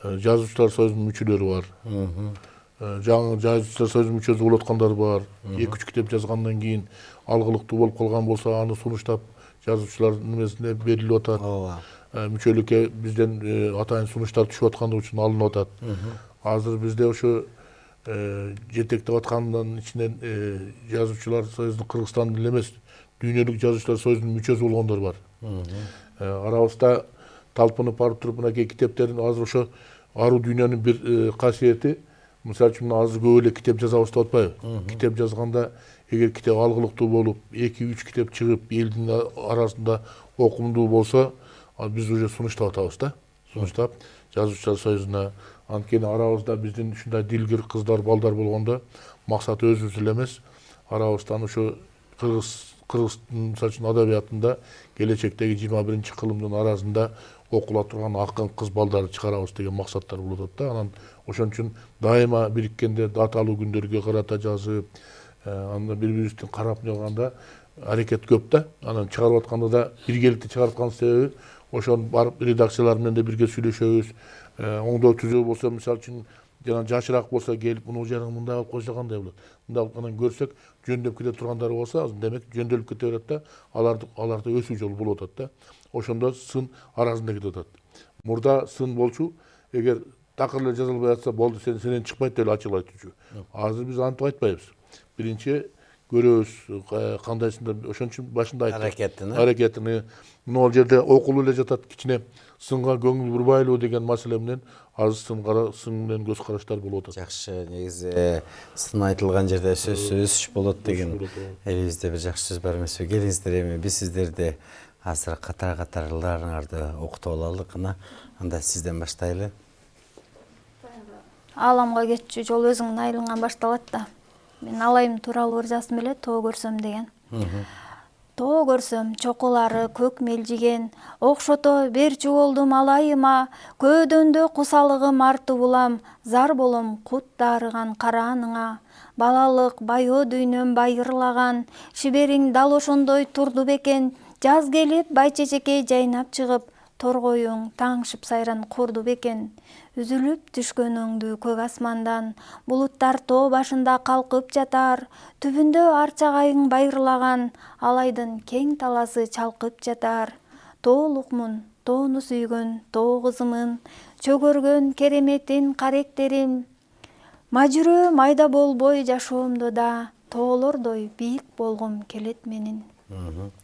жазуучулар союзунун мүчөлөрү бар. Жаңы жазуучулар союзунун мүчөсү болуп аткандар бар. 2-3 китеп жазгандан кийин алгылыктуу болуп калган болсо, аны сунуштап жазуучулар немесине берилип атат. Мүчөлүккө бизден атайын сунуштар түшүп аткандыгы үчүн алынып атат. Азыр бизде ошо жетектеп аткандын ичинен жазуучулар союзунун Кыргызстандын эле эмес, дүйнөлүк жазуучулар союзунун мүчөсү болгондор бар. Арабызда талпынып барып туруп мынакей китептерин азыр ошо аруу дүйнөнүн бир касиети, мисалы үчүн азыр көп эле китеп жазабыз деп атпайбы? Китеп жазганда эгер китеп алгылыктуу болуп, 2-3 китеп чыгып, элдин арасында окумдуу болсо, биз уже сунуштап атабыз да. Сунуштап жазуучулар союзуна. Анткени арабызда биздин ушундай дилгир кыздар, балдар болгондо максаты өзүбүз эле эмес, арабыздан ошо кыргыз мисалы үчүн адабиятында келечектеги 21-кылымдын арасында окула турган акын кыз балдарды чыгарабыз деген максаттар болуп атат да. Анан ошон үчүн дайыма бириккенде даталуу күндөргө карата жазып, анда бири-бирибиздин карап жаганда аракет көп да. Анан чыгарып атканда да биргеликте чыгарып аткан себеби ошону барып редакциялар менен да бирге сүйлөшөбүз. Оңдоо түзүү болсо, мисалы үчүн жана жашыраак болсо келип мына жерин мындай кылып койсо кандай болот. Мындай кылып анан көрсөк, жөндөп кете тургандары болсо, демек жөндөлүп кете берет да, аларда өсүү жолу болуп атат да. Ошондо сын арасында кетип атат. Мурда сын болчу, эгер такыр эле жазылбай атса болду, сенен чыкпайт деп ачык айтчу. Азыр биз антип айтпайбыз. Биринчи көрөбүз кандайсында, ошон үчүн башында айттым. Аракетини могул жерде окулуп эле жатат, кичине сынга көңүл бурбайлыбы деген маселе менен азыр сын менен көз караштар болуп атат. Жакшы, негизи сын айтылган жерде сөзсүз болот деген элибизде бир жакшы сөз бар эмеспи? Келиңиздер, эми биз сиздерди азыр катар-катарларыңарды окутуп алалык. Анда сизден баштайлы. Ааламга кетчү жол өзүңдүн айылыңан башталат да. Мен алайым тууралуу ыр жаздым эле, тоо көрсөм деген. Тоо көрсөм, чокулары көк мелжиген, окшото берчү болдум алайыма, көөдөндө кусалыгым артып улам, зар болом кут дарыган карааныңа. Балалык байоо дүйнөм байырлаган, шибериң дал ошондой турду бекен, жаз келип байчечекей жайнап чыгып, торгоюң таңшып сайран курду бекен. Үзүлүп түшкөн өңдү көк асмандан, булуттар тоо башында калкып жатар, түбүндө арчагайың байырлаган, алайдын кең таласы чалкып жатар. Тоолукмун, тоону сүйгөн, тоо кызымын, чөгөргөн кереметин каректерим. Мажүрөө майда болбой жашоомдо да, тоолордой бийик болгум келет менин.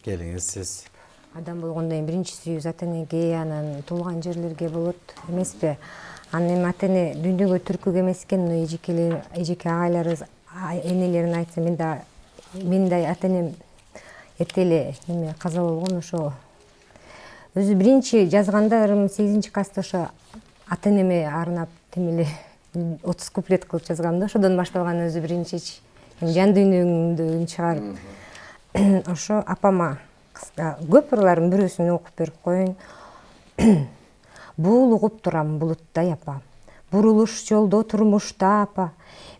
Келиңиз сиз. Адам болгондон кийин биринчи сүйүү ата энеге, анан туулган жерлерге болот эмеспи? Анан эми ата эне дүйнөгө түркүгө эмес экен, эжеке агайларыбыз, энелерин айтса, мендай ата энем эрте эле каза болгон. Ошо өзү биринчи жазганда 8-класста ошо ата энеме арнап эле 30 куплет кылып жазгам да, ошодон башталган өзү биринчи жан дүйнөңдөн чыгарып. Ошо апама көп ырлардын бирөөсүн окуп берип коеюн. Бул угуп турам булуттай апа, бурулуш жолдо турмушта апа,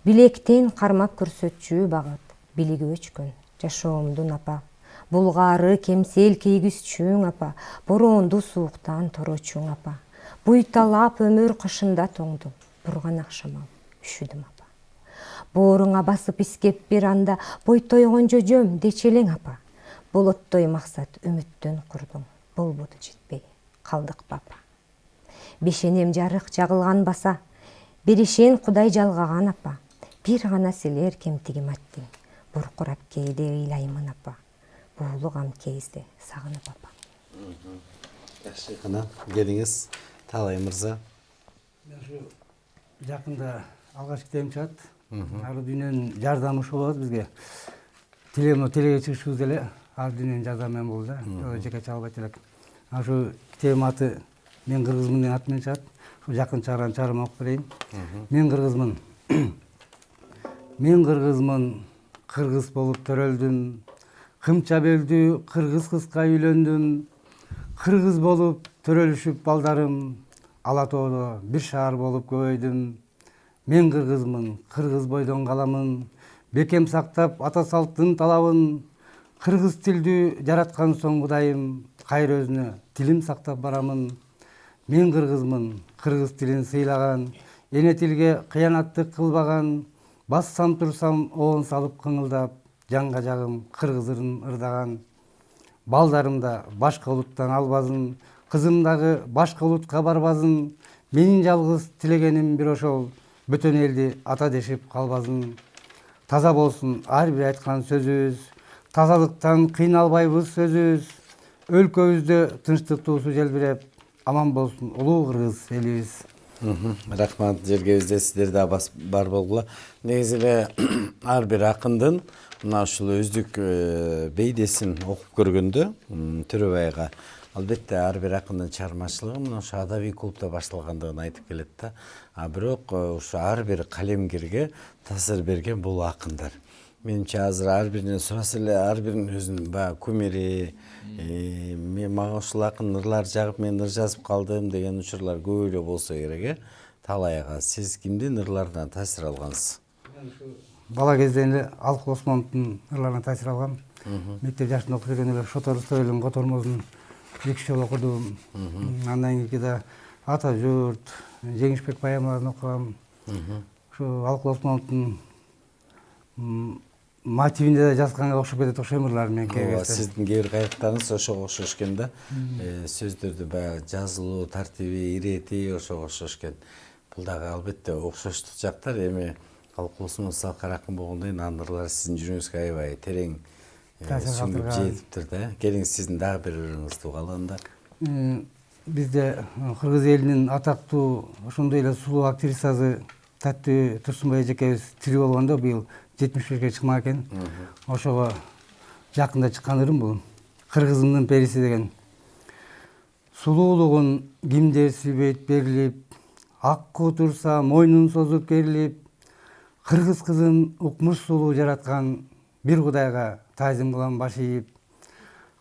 билектен кармап көрсөтчү багат, билиги өчкөн жашоомдун апа. Булгаары кемсел кийгүзчүң апа, боронду сууктан торочуң апа. Буйталап өмүр кышында тоңду, бурган акшама үшүдүм апа. Бооруңа басып искеп бир анда, бойтойгон жөжөм дечелең апа. Болоттой максат үмүттөн курдуң, болбоду жетпей, калдык папа. Бешенем жарык жагылган баса, беришен Кудай жалгаган апа. Бир гана силер кемтигим аттың, буркурап кейде ыйлаймын апа. Буулугам кезде сагынып апа. Жакшы, кана келиңиз, Талай мырза. Мен ушу жакында алгач китебим чыгат. Ар дүйнөнүн жардамы ушул болот бизге. Телеге чыгышыбыз эле ар дүйнөнүн жардамы болду да. Жеке чалбайт элек. Ушу китебим аты Мен кыргызмын деген аты менен чыгат. Ушу жакын чыгарган чыгарма окуп берейин. Мен кыргызмын. Мен кыргызмын, кыргыз болуп төрөлдүм. Кымча бөлдү, кыргыз кызга үйлөндүм. Кыргыз болуп төрөлүшүп балдарым, Ала тоодо бир шаар болуп көбөйдүм. Мен кыргызмын, кыргыз бойдон каламын. Бекем сактап ата салттын талабын. Кыргыз тилдүү жараткан соң Кудайым, кайра өзүнө тилим сактап барамын. Мен кыргызмын, кыргыз тилин сыйлаган, эне тилге кыянаттык кылбаган. Бассам турсам оон салып кыңылдап, жанга жагым кыргыз ырын ырдаган. Балдарым да башка улуттан албазын, кызым дагы башка улутка барбазын. Менин жалгыз тилегеним бир ошол, бөтөн элди ата дешип калбазын. Таза болсун ар бир айткан сөзүбүз, тазалыктан кыйналбайбыз өзүбүз. Өлкөбүздө тынчтык туусу желбиреп, аман болсун улуу кыргыз элибиз. Рахмат, жергебизде сиздерде бар болгула. Негизи эле ар бир акындын мына ушул өздүк бейдесин окуп көргөндө Төрөбайга албетте ар бир акындын чыгармачылыгы мына ошо адабий клубда башталгандыгын айтып келет да. Бирок ушу ар бир калемгерге таасир берген бул акындар. Менимче азыр ар биринен сураса эле ар биринин өзүнүн баягы кумири, мага ушул акын ырлар жагып мен ыр жазып калдым деген учурлар көп эле болсо керек. Талай ага, сиз кимдин ырларынан таасир алгансыз? бала кезден эле Алыкул Осмоновдун ырларынан таасир алгам. Мектеп жашында окуп жүргөн эле Шотор Рустабелдин Котормозун 2 жыл окудум. Андан кийин да Ата журт, Жеңишбек поэмаларын окугам. Ошо Алыкул Осмоновдун мотивинде да жазганга окшоп кетет ошо ырлар менен Ооба, сиздин кээ бир кайрыктарыңыз ошого окшош экен да. Сөздөрдү баягы жазылуу тартиби, ирети ошого окшош экен. Бул дагы албетте окшоштук жактар. Эми Алыкул Осмонов салкар акын болгондон кийин анын ырлары сиздин жүрөгүңүзгө аябай терең сүңгүп жетиптир да. Келиңиз сиздин дагы бир ырыңызды угалы анда. Бизде кыргыз элинин атактуу ошондой эле сулуу актрисасы Таттуу Турсунбай эжекебиз тирүү болгондо быйыл 75-ке чыкмак экен. Ошого жакында чыккан ырым бул. Кыргызымдын периси деген. Сулуулугун кимдер сүйбөйт берилип, акку турса мойнун созуп керилип, кыргыз кызын укмуш сулуу жараткан бир Кудайга таазим кылам баш ийип,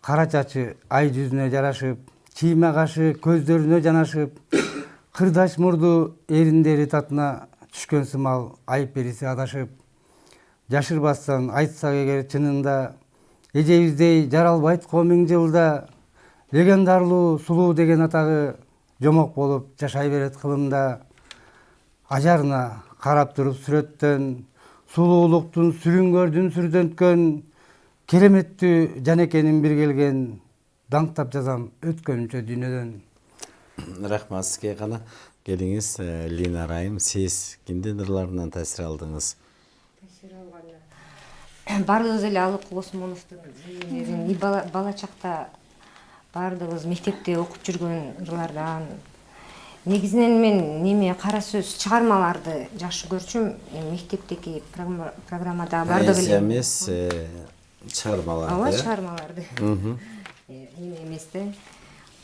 кара чачы ай жүзүнө жарашып, чийме кашы көздөрүнө жанашып, кырдач мурду эриндери татына түшкөн сымал айып периси адашып, жашырбастан айтсак эгер чынында, эжебиздей жаралбайт ко 1000 жылда, легендарлуу сулуу деген атагы жомок болуп жашай берет кылымда. Ажарына карап туруп сүрөттөн, сулуулуктун сүрүнгөрдүн сүрдөнткөн, кереметтүү жанекенин бир келген, даңктап жазам өткөнчө дүйнөдөн. Рахмат сизге гана. Келиңиз Лина Райым, сиз кимдин ырларынан таасир алдыңыз? Баардыгыбыз эле Алыкул Осмоновдун бала чакта баардыгыбыз мектепте окуп жүргөн ырлардан. Негизинен мен неме кара сөз чыгармаларды жакшы көрчүм. Мектептеки программада баардыгы эле эмес чыгармаларды. Ооба, чыгармаларды. Эме эмес да.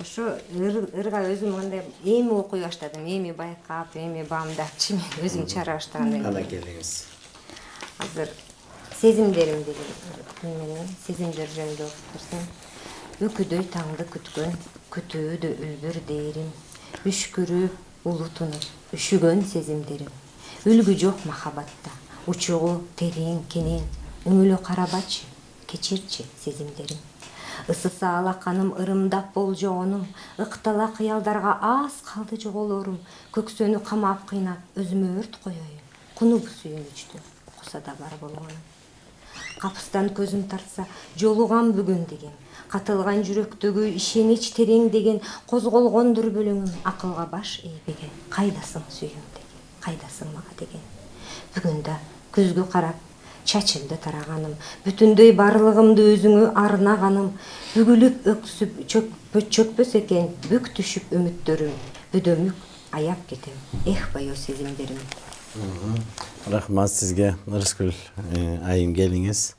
Ошо ырга өзүм андай эми окуй баштадым, эми байкап, эми баамдапчы мен өзүм чыгара баштагандан кийин. Ана келиңиз. Азыр сезимдерим деген менен сезимдер жөнүндө окуп берсем. Үкүдөй таңды күткөн, күтүүдө үлбүр дээрим, үшкүрүп улутунуп, үшүгөн сезимдерим. Үлгү жок махабатта, учугу терең кенен, өңүлө карабачы, кечирчи сезимдерим. Ысыса алаканым ырымдап болжогонум, ыктала кыялдарга аз калды жоголорум, көксөнү камап кыйнап, өзүмө өрт коёюн, кунубу сүйүнүчтү, куса да бар болгонум. Капыстан көзүм тартса, жолуган бүгүн деген, катылган жүрөктөгү ишенич терең деген, козголгон дүрбөлөңүм акылга баш ийбеген, кайдасың сүйүм деген, кайдасың мага деген. Бүгүн да күзгү карап, чачымды тараганым, бүтүндөй барлыгымды өзүңө арнаганым, бүгүлүп өксүп чөкпөс экен, бүк түшүп үмүттөрүм, бүдөмүк аяп кетем, эх баяу сезимдерим. Рахмат сизге. Нурскүл айым, келиңиз.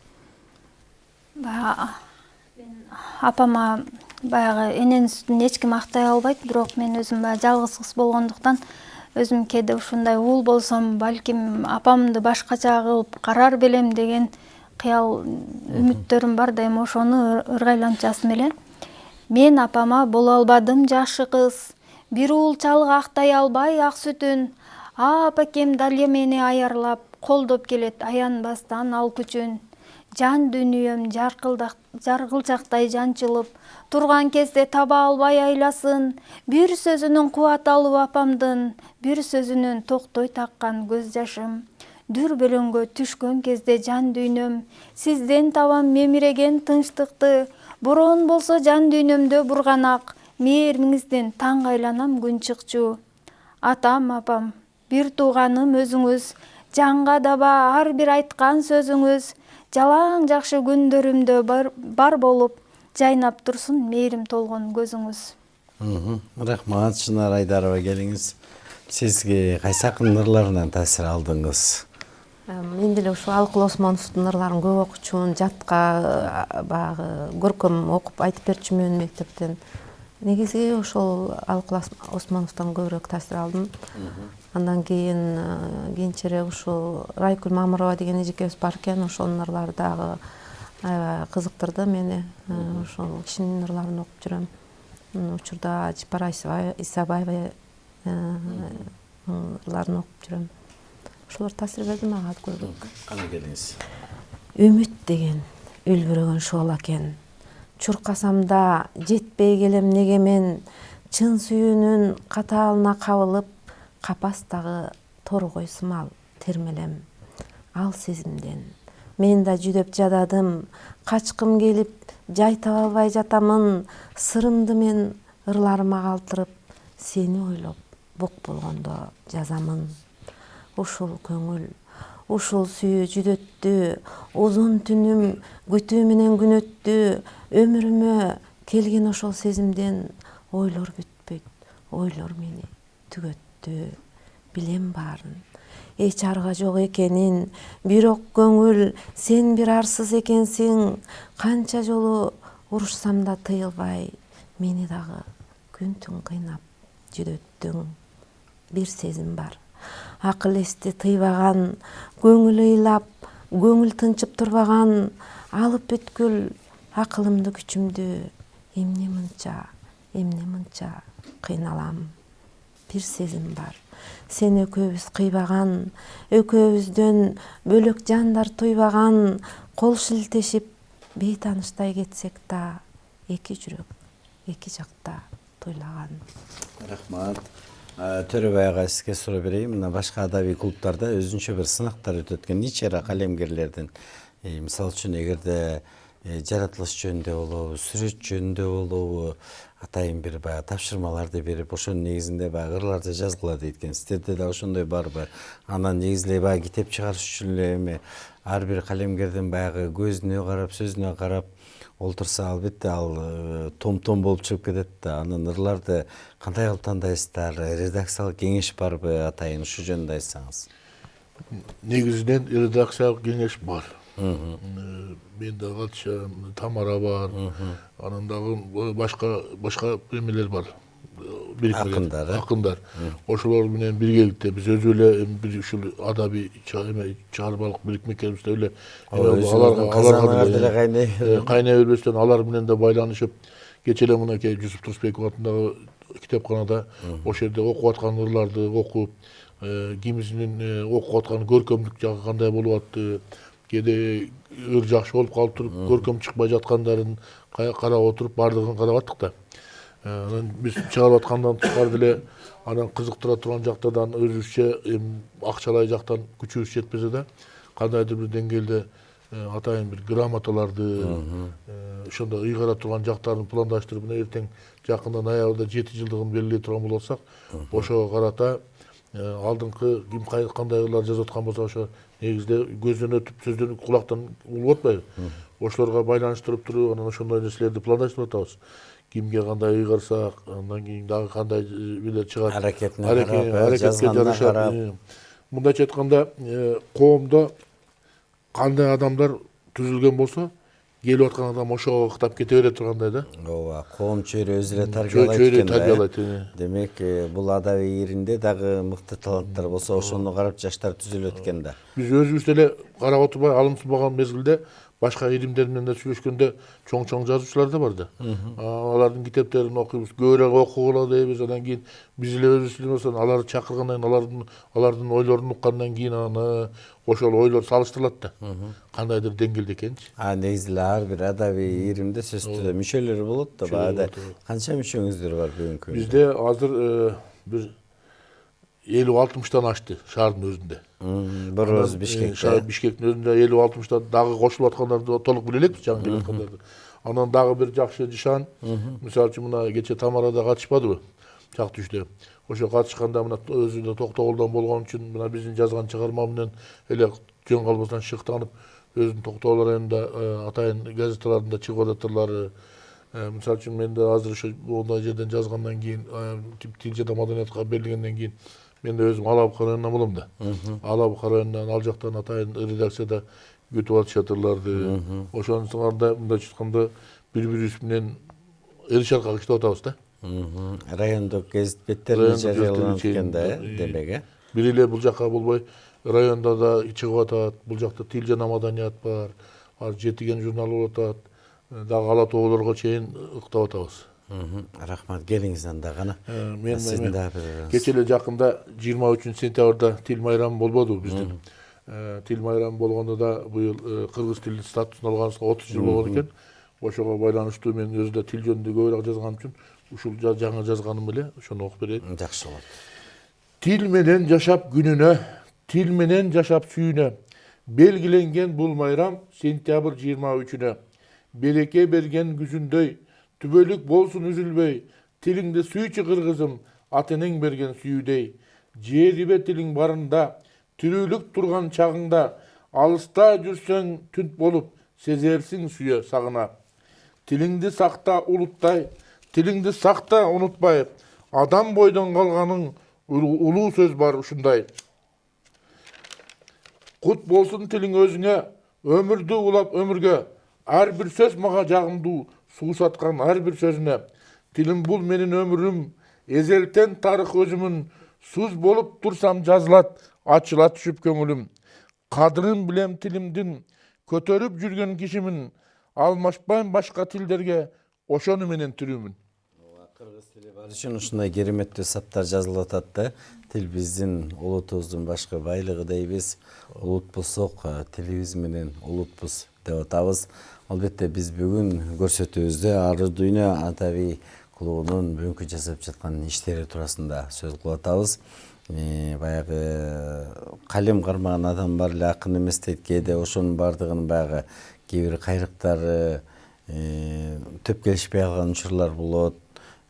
Апама баягы эненин сүтүн эч ким актай албайт, бирок мен өзүм жалгыз кыз болгондуктан өзүм кээде ушундай уул болсом, балким апамды башкача кылып карар белем деген кыял үмүттөрүм бар да, эми ошону ыргайланчасым эле. Мен апама боло албадым жакшы кыз, бир уул чалга актай албай ак сүтүн, апакем дале мени аярлап, колдоп келет аянбастан ал күчүн. Жан дүнүйөм жаргылчактай жанчылып, турган кезде таба албай айласын, бир сөзүнүн кубат алып апамдын, бир сөзүнүн токтой таккан көз жашым. Дүрбөлөңгө түшкөн кезде жан дүйнөм, сизден табам мемиреген тынчтыкты, борон болсо жан дүйнөмдө бурганак, мээримиңизден таң айланам күн чыкчу. Атам, апам, бир тууганым өзүңүз, жанга даба ар бир айткан сөзүңүз, жалаң жакшы күндөрүмдө бар болуп, жайнап турсун мээрим толгон көзүңүз. Рахмат. Чынар Айдарова, келиңиз. Сизге кайсы акындын ырларынан таасир алдыңыз? Мен деле ушу Алыкул Осмоновдун ырларын көп окучумун, жатка баягы көркөм окуп айтып берчүмүн мектептен. Негизи ошол Алыкул Осмоновдон көбүрөөк таасир алдым. Андан кийин кийинчерээк ушул Райкүл Мамырова деген эжекебиз бар экен, ошонун ырлары дагы аябай кызыктырды мени. Ошол кишинин ырларын окуп жүрөм. Учурда Жипара Исабаева ырларын окуп жүрөм. ошолор таасир берди мага көбүк. Кана келиңиз. Үмүт деген үлбүрөгөн шоол экен. Чуркасам да жетпей келем неге мен, чын сүйүүнүн катаалына кабылып, капастагы торгой сымал термелем. Ал сезимден мен да жүдөп жададым, качкым келип жай таба албай жатамын. Сырымды мен ырларыма калтырып, сени ойлоп бук болгондо жазамын. Ушул көңүл, ушул сүйүү жүдөттү, узун түнүм күтүү менен күн өттү. Өмүрүмө келген ошол сезимден ойлор бүтпөйт, ойлор мени түгөттү. Билем баарын, эч арга жок экенин, бирок көңүл сен бир арсыз экенсиң. Канча жолу урушсам да тыйылбай, мени дагы күн түн кыйнап жүдөттүң. Бир сезим бар, акыл эсти тыйбаган, көңүл ыйлап, көңүл тынчып турбаган. Алып бүткүл акылымды күчүмдү, эмне мынча кыйналам. Бир сезим бар, сен экөөбүз кыйбаган, экөөбүздөн бөлөк жандар туйбаган. Кол шилтешип бейтаныштай кетсек да, эки жүрөк эки жакта тойлаган. Рахмат. Төрөбай ага сизге суроо берейин. Мына башка адабий клубтарда өзүнчө бир сынактар өтөт экен. Ичера калемгерлердин, мисалы үчүн эгерде жаратылыш жөнүндө болобу, сүрөт жөнүндө болобу, атайын бир баягы тапшырмаларды берип, ошонун негизинде баягы ырларды жазгыла дейт экен. Сиздерде да ошондой барбы? Анан негизинде баягы китеп чыгарыш үчүн эле эми ар бир калемгердин баягы көзүнө карап, сөзүнө карап олтурса, албетте ал том болуп чыгып кетет да. Анан ырларды кандай кылып тандайсыздар? Редакциялык кеңеш барбы атайын? Ушу жөнүндө айтсаңыз. Негизинен редакциялык кеңеш бар. Менде катышам, Тамара бар, анан дагы башка эмелер бар. Акындар. Ошолор менен биргеликте биз өзү эле бир ушул адабий чыгармалык бирикмекебизде эле аларга деле кайнай бербестен алар менен да байланышып, кечээ эле мынакей Жусуп Турсбеков атындагы китепканада ошол жерде окуп аткан ырларды окуп, кимисинин окуп аткан көркөмдүк жагы кандай болуп атты, кээде ыр жакшы болуп калып туруп көркөм чыкпай жаткандарын карап отуруп, баардыгын карап аттык да. Анан биз чыгарып аткандан тышкары деле анан кызыктыра турган жактардан өзүбүзчө акчалай жактан күчүбүз жетпесе да, кандайдыр бир деңгээлде атайын бир грамоталарды, ошондо ыйгара турган жактарын пландаштырып, мына эртең жакында ноябрда 7 жылдыгын белгилей турган болсак, ошого карата алдыңкы ким кандай ырлар жазып аткан болсо, ошо негизде көздөн өтүп, сөздөн кулактан угулуп атпайбы? Ошолорго байланыштырып туруп, анан ошондой нерселерди пландаштырып атабыз. Кимге кандай ыйгарсак, андан кийин дагы кандай билер чыгат. Аракетке жараша. Мындайча айтканда, коомдо кандай адамдар түзүлгөн болсо, келип аткан адам ошого ыктап кете бере тургандай да. Ооба, коом чөйрө өзү эле тарбиялайт экен да. Демек, бул адабий иринде дагы мыкты таланттар болсо, ошону карап жаштар түзүлөт экен да. Биз өзүбүз деле карап отурбай, алымсызбаган мезгилде башка иримдер менен да сүйлөшкөндө чоң жазуучулар да бар да. Алардын китептерин окуйбуз, көбүрөөк окугула дейбиз. Андан кийин биз эле өзүбүз билбесек, аларды чакыргандан кийин, алардын ойлорун уккандан кийин аны ошол ойлор салыштырылат да. Кандайдыр деңгээлде экенчи. Негизи эле ар бир адабий иримде сөзсүз түрдө мүчөлөрү болот да. Баада канча мүчөңүздөр бар бүгүнкү күндө? Бизде азыр бир 50-60тан ашты шаардын өзүндө. Бирөөз Бишкекте. Бишкектин өзүндө 50-60тан дагы кошулуп аткандарды толук биле элекпиз, жаңы келип аткандарды. Анан дагы бир жакшы жышан, мисалы үчүн мына кечээ Тамарада катышпадыбы? Чак түштө. Ошо катышканда мына өзү Токтогулдан болгон үчүн мына биздин жазган чыгарма менен эле жөн калбастан шыктанып, өзүнүн Токтогул районунда атайын газеталарында чыгып атырлары. Мисалы үчүн мен да азыр ошо ондай жерден жазгандан кийин, тил жана маданиятка берилгенден кийин мен да өзүм Ала Бука районунан болом да. Ала Бука районунан ал жактан атайын редакцияда күтүп атышатырларды. Ошонун соңунда мындайча айтканда бири-бирибиз менен эр шаркак иштеп атабыз да. Райондук гезит беттеринде жарыяланат экен да, демек, бир эле бул жакка болбой, районда да чыгып атат. Бул жакта тил жана маданият бар. Жетиген журналы болуп атат. Дагы ала тоолорго чейин ыктап атабыз. Рахмат, келиңиз анда гана. Мен Сиздин да бир кече эле жакында 23 сентябрда тил майрамы болбоду биздин. Тил майрамы болгондо да быйыл кыргыз тилин статусун алганыбызга 30 жыл болгон экен. Ошого байланыштуу мен өзү да тил жөнүндө көбүрөөк жазганым үчүн ушул жаңы жазганым эле ошону окуп берейин. жакшы болот. Тил менен жашап күнүнө, тил менен жашап сүйүнө. Белгиленген бул майрам сентябрь 23-үнө. Береке берген күзүндөй, түбөлүк болсун үзүлбөй. Тилиңди сүйчү кыргызым, атенең берген сүйүүдей. Жерибе тилиң барында, тирүүлүк турган чагыңда, алыста жүрсөң түнт болуп, сезерсиң сүйө сагына. Тилиңди сакта улуттай, тилиңди сакта унутпай. Адам бойдон калганың улуу сөз бар ушундай. Кут болсун тилиң өзүңө, өмүрдү улап өмүргө. Ар бир сөз мага жагымдуу, суу саткан ар бир сөзүнө. Тилим бул менин өмүрүм, эзелтен тарых өзүмүн. Суз болуп турсам жазылат, ачыла түшүп көңүлүм. Кадырын билем тилимдин, көтөрүп жүргөн кишимин. Алмашпайм башка тилдерге, ошону менен тирүүмүн. Кыргыз тили бар үчүн ушундай кереметтүү саптар жазылып атат да. Тил биздин улутубуздун башкы байлыгы дейбиз. Улут болсок, тилибиз менен улутпуз деп атабыз. Албетте биз бүгүн көрсөтүүбүздө Арыз Дүйнө Адабий клубунун бүгүнкү жасап жаткан иштери туурасында сөз кылып атабыз. Баягы калем кармаган адам бар эле акын эмес дейт. Кээде ошонун баардыгынын баягы кээ бир кайрыктары төп келишпей калган учурлар болот.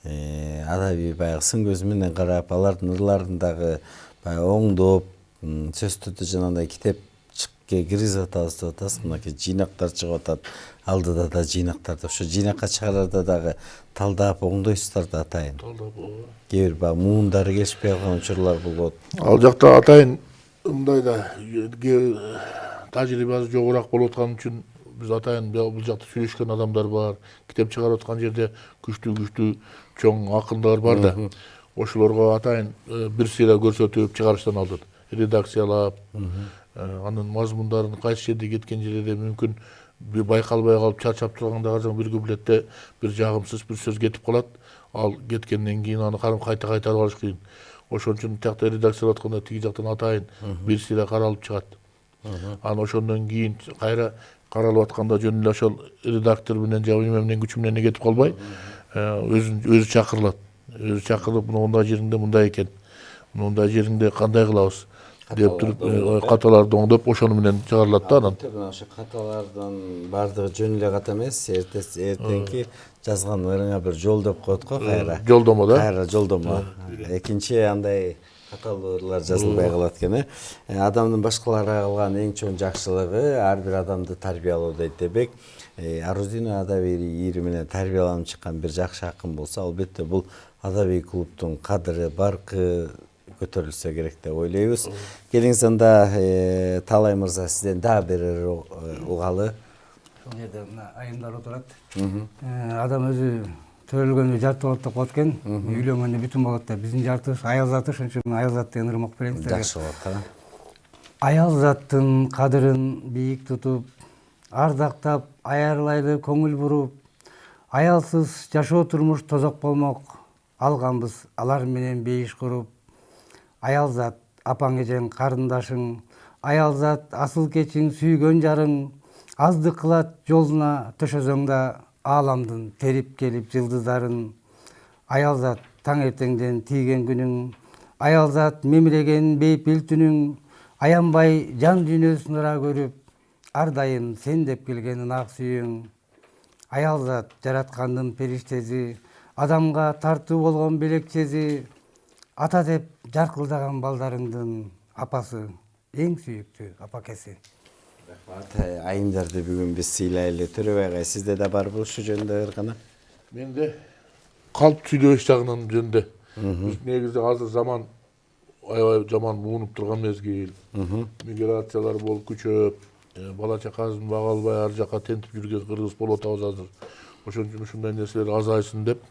Адабий баягы сын көзү менен карап, алардын ырларын дагы баягы оңдоп, сөздөрдү жанагындай китепчикке киргизип атабыз деп атасыз. Мынакей жыйнактар чыгып атат. Алдыда да жыйнактарды ошо жыйнакка чыгарарда дагы талдап оңдойсуздар да атайын. Кээ бир баягы муундары келишпей калган учурлар болот. Ал жакта атайын мындай да тажрыйбасы жогорак болуп аткан үчүн биз атайын бул жакта сүйлөшкөн адамдар бар. Китеп чыгарып аткан жерде күчтүү чоң акындар бар да. Ошолорго атайын бир сыйра көрсөтүп чыгарыштан алдын редакциялап, анын мазмундарын кайсы жерде кеткен жерде мүмкүн байкалбай калып чарчап турганда карасаң бир куплетте бир жагымсыз бир сөз кетип калат. Ал кеткенден кийин аны кайтарып алыш кыйын. Ошон үчүн тиякта редакциялап атканда тиги жактан атайын бир сыйра каралып чыгат. Анан ошондон кийин кайра каралып атканда жөн эле ошол редактор менен же эмне күчү менен кетип калбай, өзү чакырылат. Өзү чакырылып, мындай жериңде мындай экен. Мындай жериңде кандай кылабыз деп туруп каталарды оңдоп ошону менен чыгарылат да анан. Ошо каталардын баардыгы жөн эле ката эмес, эртеңки жазган ырыңа бир жолдоп коет го кайра. Жолдомо да. Кайра жолдомо. Экинчи андай каталырлар жазылбай калат экен. Адамдын башкаларга кылган эң чоң жакшылыгы ар бир адамды тарбиялоо дейт Дебек. Арыз Дүйнө Адабий ири менен тарбияланып чыккан бир жакшы акын болсо, албетте бул Адабий клубтун кадыры, баркы көтөрүлсө керек деп ойлойбуз. Келиңиз анда Талай мырза сизден дагы бир угалы. Ошол жерде мына айымдар отурат. Адам өзү төрөлгөндө жарты болот деп коет экен. Үйлөнгөндө бүтүн болот деп. Биздин жарты аял заты, ошон үчүн аял зат деген ырым окуп берейин силерге. Жакшы болот. Аял заттын кадырын бийик тутуп, ардактап, аярлайлы көңүл буруп, аялсыз жашоо турмуш тозок болмок. Алганбыз алар менен бейиш куруп. Аял зат апаң эжең карындашың, аял зат асыл кечиң сүйгөн жарың, аздык кылат жолуна төшөзөңдө ааламдын терип келип жылдыздарын. Аял зат таң эртеңден тийген күнүң, аял зат мемиреген бейпил түнүң, аянбай жан дүйнөсүн ыра көрүп, ар дайым сен деп келгенин ак сүйүң. Аял зат жараткандын периштеси, адамга тартуу болгон белекчеси, ата деп жаркылдаган балдарыңдын апасы, эң сүйүктүү апакеси. Айымдарды бүгүн биз сыйлайлы. Төрөбай агай, сизде да барбы ушу жөнүндө ыргана? Менде калп сүйлөш жагынан жөнүндө. Биз негизи азыр заман аябай жаман муунуп турган мезгил. Миграциялар болуп күчөп, бала чакасын бага албай ар жака тентип жүргөн кыргыз болуп атабыз азыр. Ошон үчүн ушундай нерселер азайсын деп,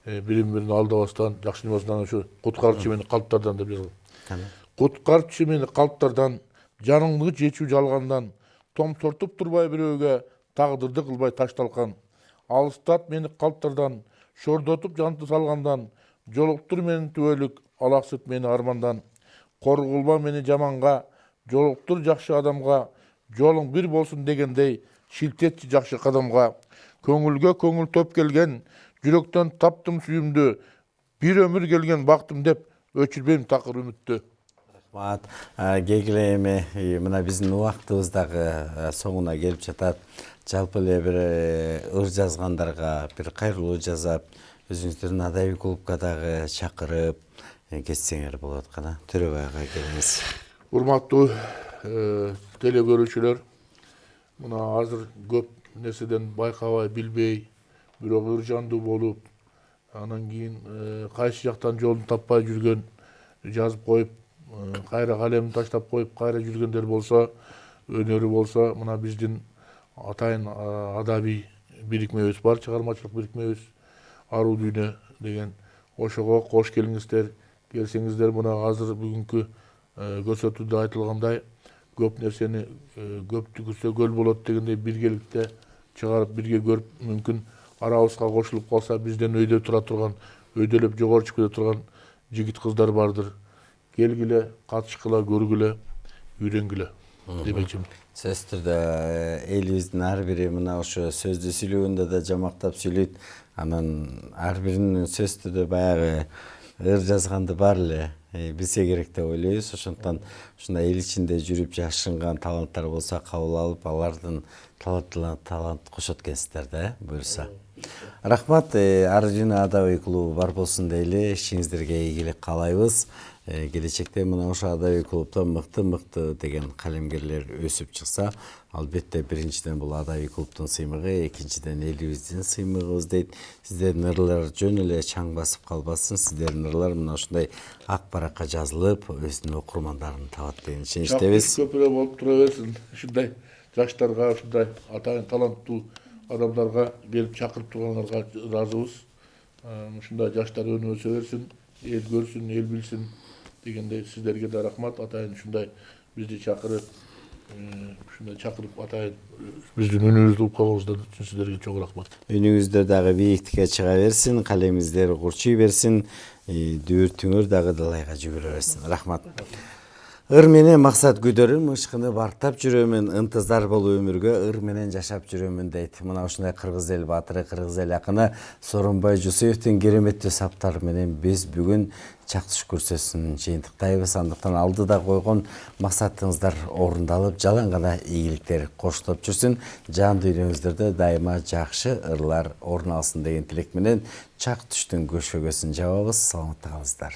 бирин-бирин алдабастан, жакшы нерседан ушу куткарчы мени калптардан деп жазылган. Куткарчы мени калптардан, жаныңды жечүү жалгандан, томсортуп турбай бирөөгө, тагдырды кылбай ташталкан. Алыстат мени калптардан, шордотуп жанты салгандан, жолуктур мени түбөлүк, алаксыт мени армандан. Коргулба мени жаманга, жолуктур жакшы адамга, жолуң бир болсун дегендей, шилтетчи жакшы кадамга. Көңүлгө көңүл топ келген, жүрөктөн таптым сүйүмдү, бир өмүр келген бактым деп, өчүрбөйм такыр үмүттү. Рахмат. Кегиле эми мына биздин убактыбыз дагы соңуна келип жатат. Жалпы эле бир ыр жазгандарга бир кайрылуу жасап, өзүңүздөрдүн адабий клубка дагы чакырып кетсеңер болот кана. Төрөбай ага келиңиз. Урматтуу теле көрүүчүлөр, мына азыр көп нерседен байкабай, билбей, бирок ыр жандуу болуп, анан кийин кайсы жактан жолун таппай жүргөн, жазып коюп, кайра калемин таштап коюп, кайра жүргөндөр болсо, өнөрү болсо, мына биздин атайын адабий бирикмебиз бар, чыгармачылык бирикмебиз, Аруу дүйнө деген. Ошого кош келиңиздер. Келсеңиздер, мына азыр бүгүнкү көрсөтүүдө айтылгандай, көп нерсени көп түгүрсө көл болот дегендей биргеликте чыгарып, бирге көрүп, мүмкүн арабызга кошулуп калса, бизден өйдө тура турган, өйдөлөп жогору чыгып турган жигит кыздар бардыр. Келгиле, катышкыла, көргүлө, үйрөнгүлө демекчимин. Сөзсүз түрдө элибиздин ар бири мына ошо сөздү сүйлөгөндө да жамактап сүйлөйт. Анан ар биринин сөзсүз түрдө баягы ыр жазганды бар эле билсе керек деп ойлойбуз. Ошондон ушундай эл ичинде жүрүп жашынган таланттар болсо кабыл алып, алардын талант кошот экенсиздер да, буюрса. Рахмат, Аруу дүйнө адабий клубу бар болсун дейли, ишиңиздерге ийгилик каалайбыз. Келечекте мына ошо адабий клубтан мыкты деген калемгерлер өсүп чыкса, албетте биринчиден бул адабий клубтун сыймыгы, экинчиден элибиздин сыймыгыбыз дейт. Сиздердин ырлар жөн эле чаң басып калбасын, сиздердин ырлар мына ушундай ак баракка жазылып, өзүнүн окурмандарын табат деген ишеничтебиз. Көпүрө болуп тура берсин. Ушундай жаштарга, ушундай атайын таланттуу адамдарга келип чакырып тургандарга ыраазыбыз. Ушундай жаштар өнүп өсө берсин, эл көрсүн, эл билсин дегендей. Сиздерге да рахмат. Атайын ушундай бизди чакырып, атайын биздин үнүбүздү угуп калганыбыздан үчүн сиздерге чоң рахмат. Үнүңүздөр дагы бийиктикке чыга берсин, калемиңиздер курчуй берсин, дүүртүңөр дагы далайга жүгүрө берсин. Рахмат. Ыр менен максат күдөрүм, ышкыны бартап жүрөмүн, ынтызар болуп өмүргө, ыр менен жашап жүрөмүн дейт. Мына ушундай кыргыз эл баатыры, кыргыз эл акыны Сооронбай Жусуевдин кереметтүү саптары менен биз бүгүн чак туш көрсөтсүн жыйынтыктайбыз. Андыктан алдыда койгон максатыңыздар орундалып, жалаң гана ийгиликтер коштоп жүрсүн. Жан дүйнөңүздөрдө дайыма жакшы ырлар орун алсын деген тилек менен чак туштун көшөгөсүн жабабыз. Саламатта калыңыздар.